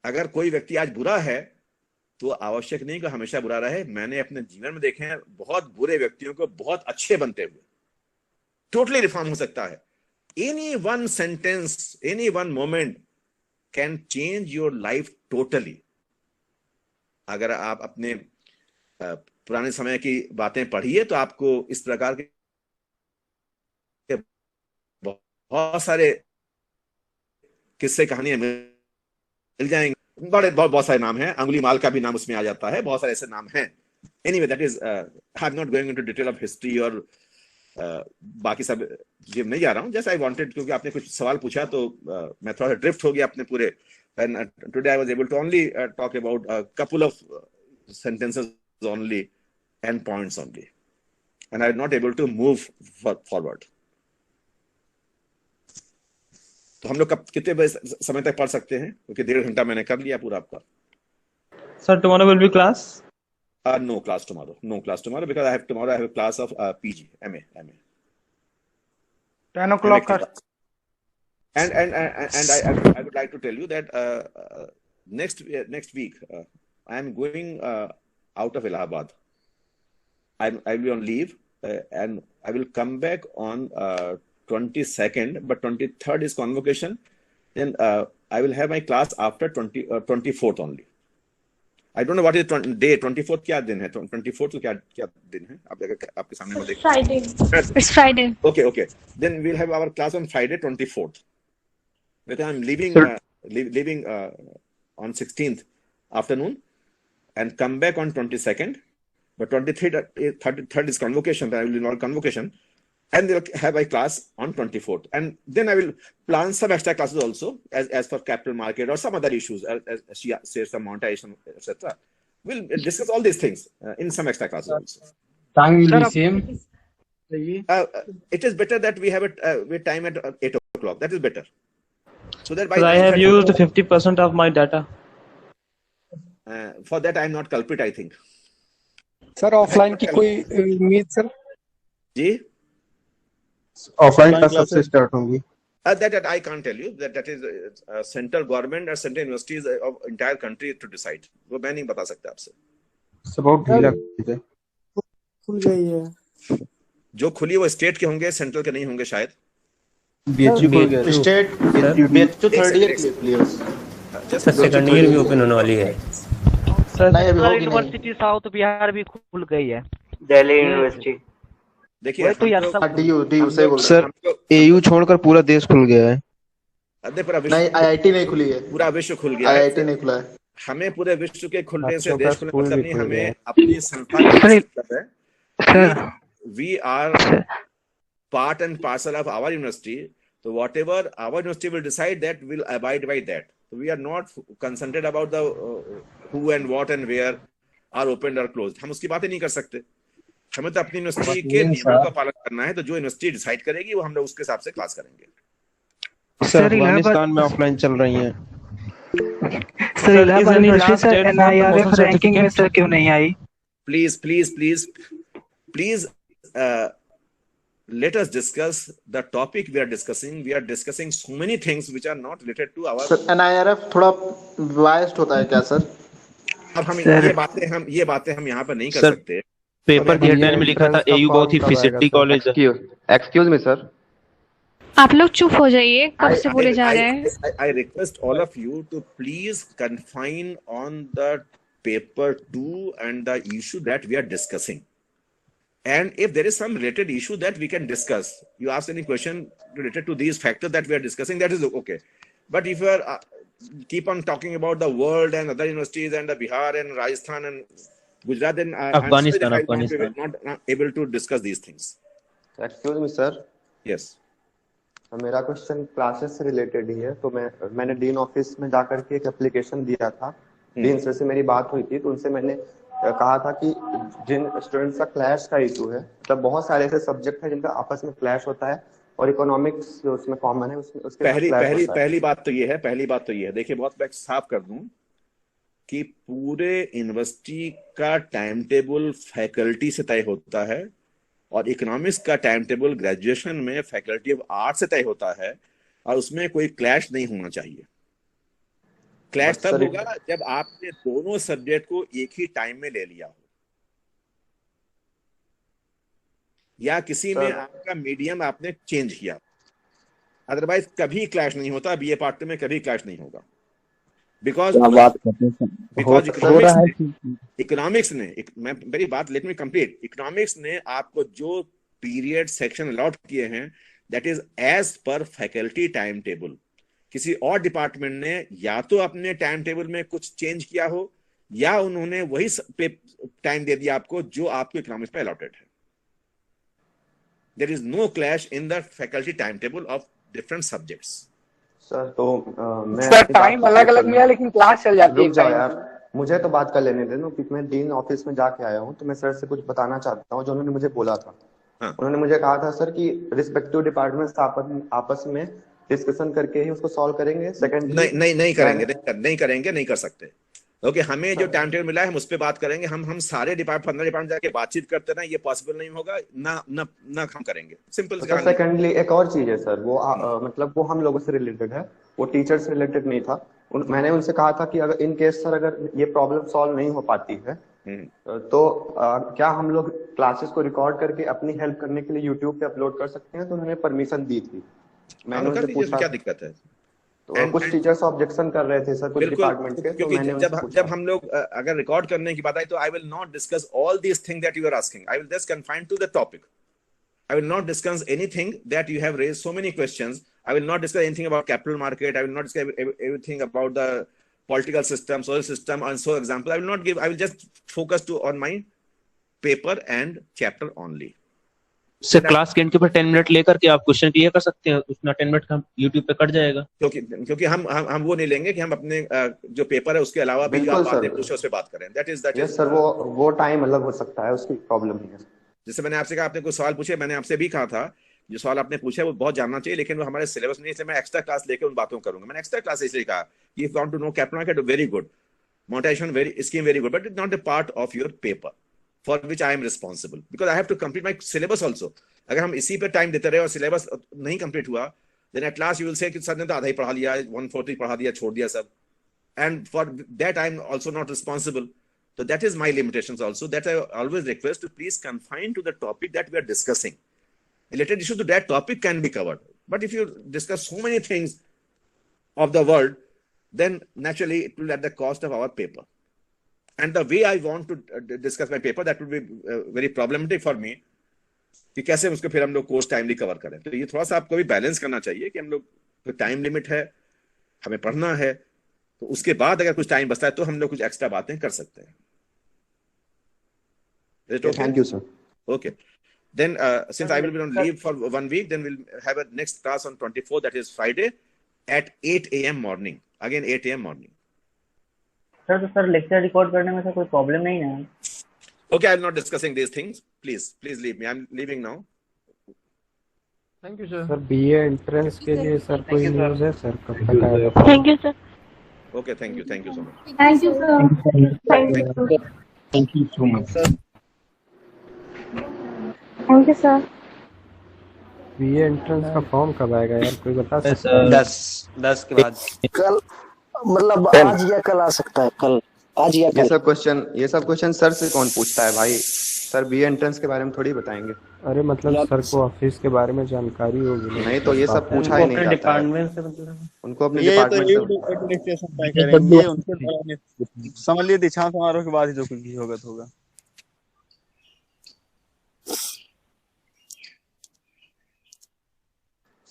अगर कोई व्यक्ति आज बुरा है तो आवश्यक नहीं कि हमेशा बुरा रहे। मैंने अपने जीवन में देखे हैं बहुत बुरे व्यक्तियों को बहुत अच्छे बनते हुए। टोटली रिफॉर्म हो सकता है। Any one sentence, any one moment can change your life totally. अगर आप अपने पुराने समय की बातें पढ़िए तो आपको इस प्रकार के बहुत सारे किस्से कहानियां मिल जाएंगे। बहुत सारे नाम हैं, अंगुली माल का भी नाम उसमें आ जाता है, बहुत सारे ऐसे नाम हैं। Anyway that is I am not going into detail of history और बाकी सब ये नहीं जा रहा हूँ। जस्ट आई वांटेड, क्योंकि आपने कुछ सवाल पूछा तो मैं थोड़ा सा ड्रिफ्ट हो गया अपने पूरे। And today I was able to only talk about a couple of sentences only and points only, and I'm not able to move forward. तो हम लोग कितने समय तक पढ़ सकते हैं? क्योंकि 1.5 घंटा मैंने कर लिया पूरा आपका। Sir, tomorrow will be class? No class tomorrow. No class tomorrow because tomorrow I have a class of PG, MA. 10 o'clock. And I would like to tell you that next week I am going out of Allahabad. I will be on leave and I will come back on 22nd, but 23rd is convocation. Then I will have my class after 24th only. I don't know what is day 24th क्या दिन है? 24th तो क्या दिन है? आप आपके सामने में देखिए। Friday. It's Friday. Okay. Then we'll have our class on Friday 24th. Because I'm leaving on 16th afternoon and come back on 22nd. But 23rd is convocation. I will involve convocation, and they'll have a class on 24th. And then I will plan some extra classes also, as for capital market or some other issues, as she says, some monetization, etc. We'll discuss all these things in some extra classes also. Time will be same. It is better that we have we time at 8 o'clock. That is better. So that by I have used 50% of my data. For that I am not culprit, I think. Sir offline की कोई उम्मीद sir? जी offline class कब से start होंगी? That I can't tell you. That is central government or central universities of entire country to decide. वो मैं नहीं बता सकता आपसे। बहुत ढीला खुल गई है। जो खुली वो स्टेट के होंगे, सेंट्रल के नहीं होंगे शायद। बीएचयू खुल गया। State BHU third year players. Just second year भी ओपन होने वाली है। यूनिवर्सिटी साउथ बिहार भी खुल गई है। दिल्ली यूनिवर्सिटी देखिए तो डीयू से बोल सर, एयू छोड़कर पूरा देश खुल गया है। नहीं, आईआईटी नहीं खुली है। पूरा विश्व खुल गया है। आईआईटी नहीं खुला है। हमें पूरे विश्व के खुलने से देश खुलने मतलब नहीं, हमें अपनी संस्था we are part and parcel of our university. So whatever our university will decide, that will abide by that. So we are not concentrated about the who and what and where are opened or closed. हम उसकी बातें नहीं कर सकते। हमें तो अपनी university के नियमों का पालन करना है। तो जो यूनिवर्सिटी डिसाइड करेगी वो हम लोग उसके हिसाब से क्लास करेंगे। सर अफगानिस्तान में ऑफलाइन चल रही है। Sir Allahabad university sir NIRF ranking में सर क्यों नहीं आई? Please let us discuss the topic we are discussing. We are discussing so many things which are not related to our. Sir NIRF थोड़ा biased होता है क्या सर? अब हम ये बातें हम यहाँ पर नहीं कर सकते। पेपर की हेडलाइन में लिखा था एयू बहुत ही फैसिलिटी कॉलेज है। एक्सक्यूज मी सर, आप लोग चुप हो जाइए, कब से बोले जा रहे हैं। I request all of you to please confine on the paper 2 and the issue that we are discussing. And if there is some related issue that we can discuss, you ask any question related to these factors that we are discussing, that is okay. But if you are keep on talking about the world and other universities and the Bihar and Rajasthan and Gujarat, then Afghanistan, I'm not able to discuss these things. Excuse me sir, Yes. मेरा question classes से related ही है। तो मैंने dean office में जाकर के एक application दिया था। डीन सर से मेरी बात हुई थी, तो उनसे मैंने कहा था कि जिन स्टूडेंट्स का क्लैश का इशू है, मतलब बहुत सारे ऐसे सब्जेक्ट हैं जिनका आपस में क्लैश होता है और इकोनॉमिक्स जो उसमें कॉमन है उसमें उसके पहली बात तो ये है, देखिए बहुत मैं साफ कर दूं कि पूरे यूनिवर्सिटी का टाइम टेबल फैकल्टी से तय होता है और इकोनॉमिक्स का टाइम टेबल ग्रेजुएशन में फैकल्टी ऑफ आर्ट से तय होता है, और उसमें कोई क्लैश नहीं होना चाहिए। क्लैश तब होगा जब आपने दोनों सब्जेक्ट को एक ही टाइम में ले लिया हो, या किसी में आपका मीडियम आपने चेंज किया, अदरवाइज कभी क्लैश नहीं होता। बीए पार्ट में कभी क्लैश नहीं होगा, बिकॉज इकोनॉमिक्स ने मेरी बात लेट मी कंप्लीट। इकोनॉमिक्स ने आपको जो पीरियड सेक्शन अलॉट किए हैं that is as per faculty time table. किसी और डिपार्टमेंट ने या तो अपने टाइम टेबल में कुछ चेंज किया हो या उन्होंने वही टाइम दे दिया आपको जो आपको इकोनॉमिक्स पे अलॉटेड है। There is no clash in the faculty time table of different subjects. Sir तो मैं सर टाइम अलग अलग मिला लेकिन क्लास चल जाती है। यार मुझे तो बात कर लेने दे दो, क्योंकि मैं डीन ऑफिस में जाके आया हूँ, तो मैं सर से कुछ बताना चाहता हूँ जो उन्होंने मुझे बोला था। उन्होंने मुझे कहा था सर कि रिस्पेक्टिव डिपार्टमेंट्स आपस में डिस्कशन करके ही उसको सॉल्व करेंगे। सेकंड नहीं करेंगे, नहीं कर सकते। ओके, हमें जो टाइम टेबल मिला है हम उस पर बात करेंगे। हम सारे 15 डिपार्टमेंट जाके बातचीत करते ना, ये पॉसिबल नहीं होगा ना हम करेंगे। सिंपल। सेकंडली एक और चीज है सर, वो मतलब वो हम लोगों से रिलेटेड है, वो टीचर से रिलेटेड नहीं था। मैंने उनसे कहा था कि अगर इन केस सर अगर ये प्रॉब्लम सॉल्व नहीं हो पाती है तो क्या हम लोग क्लासेस को रिकॉर्ड करके अपनी हेल्प करने के लिए यूट्यूब पे अपलोड कर सकते हैं? तो उन्होंने परमिशन दी थी। मैंने उनसे पूछा क्या दिक्कत है, तो कुछ टीचर्स ऑब्जेक्शन कर रहे थे सर कुछ डिपार्टमेंट के। क्योंकि जब हम लोग अगर रिकॉर्ड करने की बात आई तो I will not discuss all these thing that you are asking. I will just confine to the topic. I will not discuss anything that you have raised so many questions. I will not discuss anything about capital market. I will not discuss everything about the political system, social system, and so example. I will not give. I will just focus on my paper and chapter only. Sir class के and के ऊपर 10 minute लेकर के आप question clear कर सकते हैं, उतना 10 मिनट का YouTube पे कट जाएगा। क्योंकि हम वो नहीं लेंगे कि हम अपने जो पेपर है उसके अलावा भी आप बातें पूछो, उस पे बात करें। That is सर वो टाइम अलग हो सकता है, उसकी प्रॉब्लम नहीं है। जैसे मैंने आपसे कहा, आपने कोई सवाल पूछे, मैंने आपसे भी कहा था जो सवाल आपने पूछा है वो बहुत जानना चाहिए, लेकिन वो हमारे सिलेबस नहीं, इसलिए मैं एक्स्ट्रा क्लास लेकर उन बातों करूंगा। मैंने एक्स्ट्रा क्लास इसलिए कहा कि if you want to know capital market, very good, monetisation very scheme very good, but it not a part of your paper for which I am responsible, because I have to complete my syllabus also. अगर हम इसी पे time देते रहे और syllabus नहीं complete हुआ, then at last you will say कि सर ने तो आधा ही पढ़ा लिया, 1/4 पढ़ा दिया, छोड़ दिया सब, and for that I am also not responsible. So that is my limitations also, that I always request to please confine to the topic that we are discussing. Related issue to that topic can be covered. But if you discuss so many things of the world, then naturally it will at the cost of our paper. And the way I want to discuss my paper, that would be very problematic for me. कि कैसे उसको फिर हम लोग course timely cover करें। तो ये थोड़ा सा आपको भी बैलेंस करना चाहिए कि हम लोग टाइम लिमिट है, हमें पढ़ना है, तो उसके बाद अगर कुछ टाइम बचता है तो हम लोग कुछ एक्स्ट्रा बातें कर सकते हैं। Thank you, sir. Okay. Then, since I will be on leave for 1 week, then we'll have a next class on 24th, that is Friday, at 8 a.m. morning. Again, 8 a.m. morning. Sir, तो sir lecture record करने में कोई problem नहीं है? Okay, I'm not discussing these things. Please leave me. I'm leaving now. Thank you, sir. Sir BA entrance के लिए sir कोई news है सर, कब तक आएगा? Thank you, sir. Okay, thank you so much. Thank you, sir. Thank you so much. Thank you, sir. BA entrance का form कब आएगा यार, कोई बता सकता है? 10 के बाद। कल मतलब आज या कल आ सकता है, कल आज या कल। ये सब क्वेश्चन सर से कौन पूछता है भाई? सर बीए एंट्रेंस के बारे में थोड़ी बताएंगे। अरे मतलब सर को ऑफिस के बारे में जानकारी होगी नहीं, तो ये सब पूछा ही नहीं जाता डिपार्टमेंट से मतलब उनको अपने डिपार्टमेंट से एडमिनिस्ट्रेशन तय करेंगे, उनसे समझ लिए दीक्षांत समारोह के बाद ही जो कुछ भी होगा तो होगा।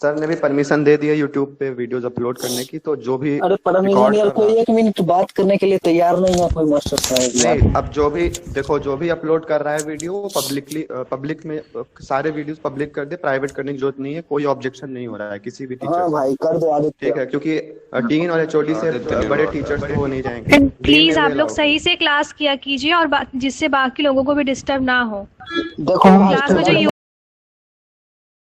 सर ने भी परमिशन दे दी है यूट्यूब पे वीडियोस अपलोड करने की, तो जो भी अरे परमिशन यार कोई 1 मिनट बात करने के लिए तैयार नहीं है कोई मास्टर साहब। नहीं, अब जो भी देखो, जो भी अपलोड कर रहा है वीडियो वो पब्लिक में सारे वीडियोस पब्लिक कर दे, प्राइवेट करने की जरूरत नहीं है, कोई ऑब्जेक्शन नहीं हो रहा है किसी भी टीचर। हाँ भाई कर दो आदित्य। ठीक है, क्योंकि डीन और एचओडी से बड़े टीचर्स तो वो नहीं जाएंगे। प्लीज आप लोग सही से क्लास किया कीजिए और जिससे बाकी लोगों को भी डिस्टर्ब ना हो। देखो क्लास में जो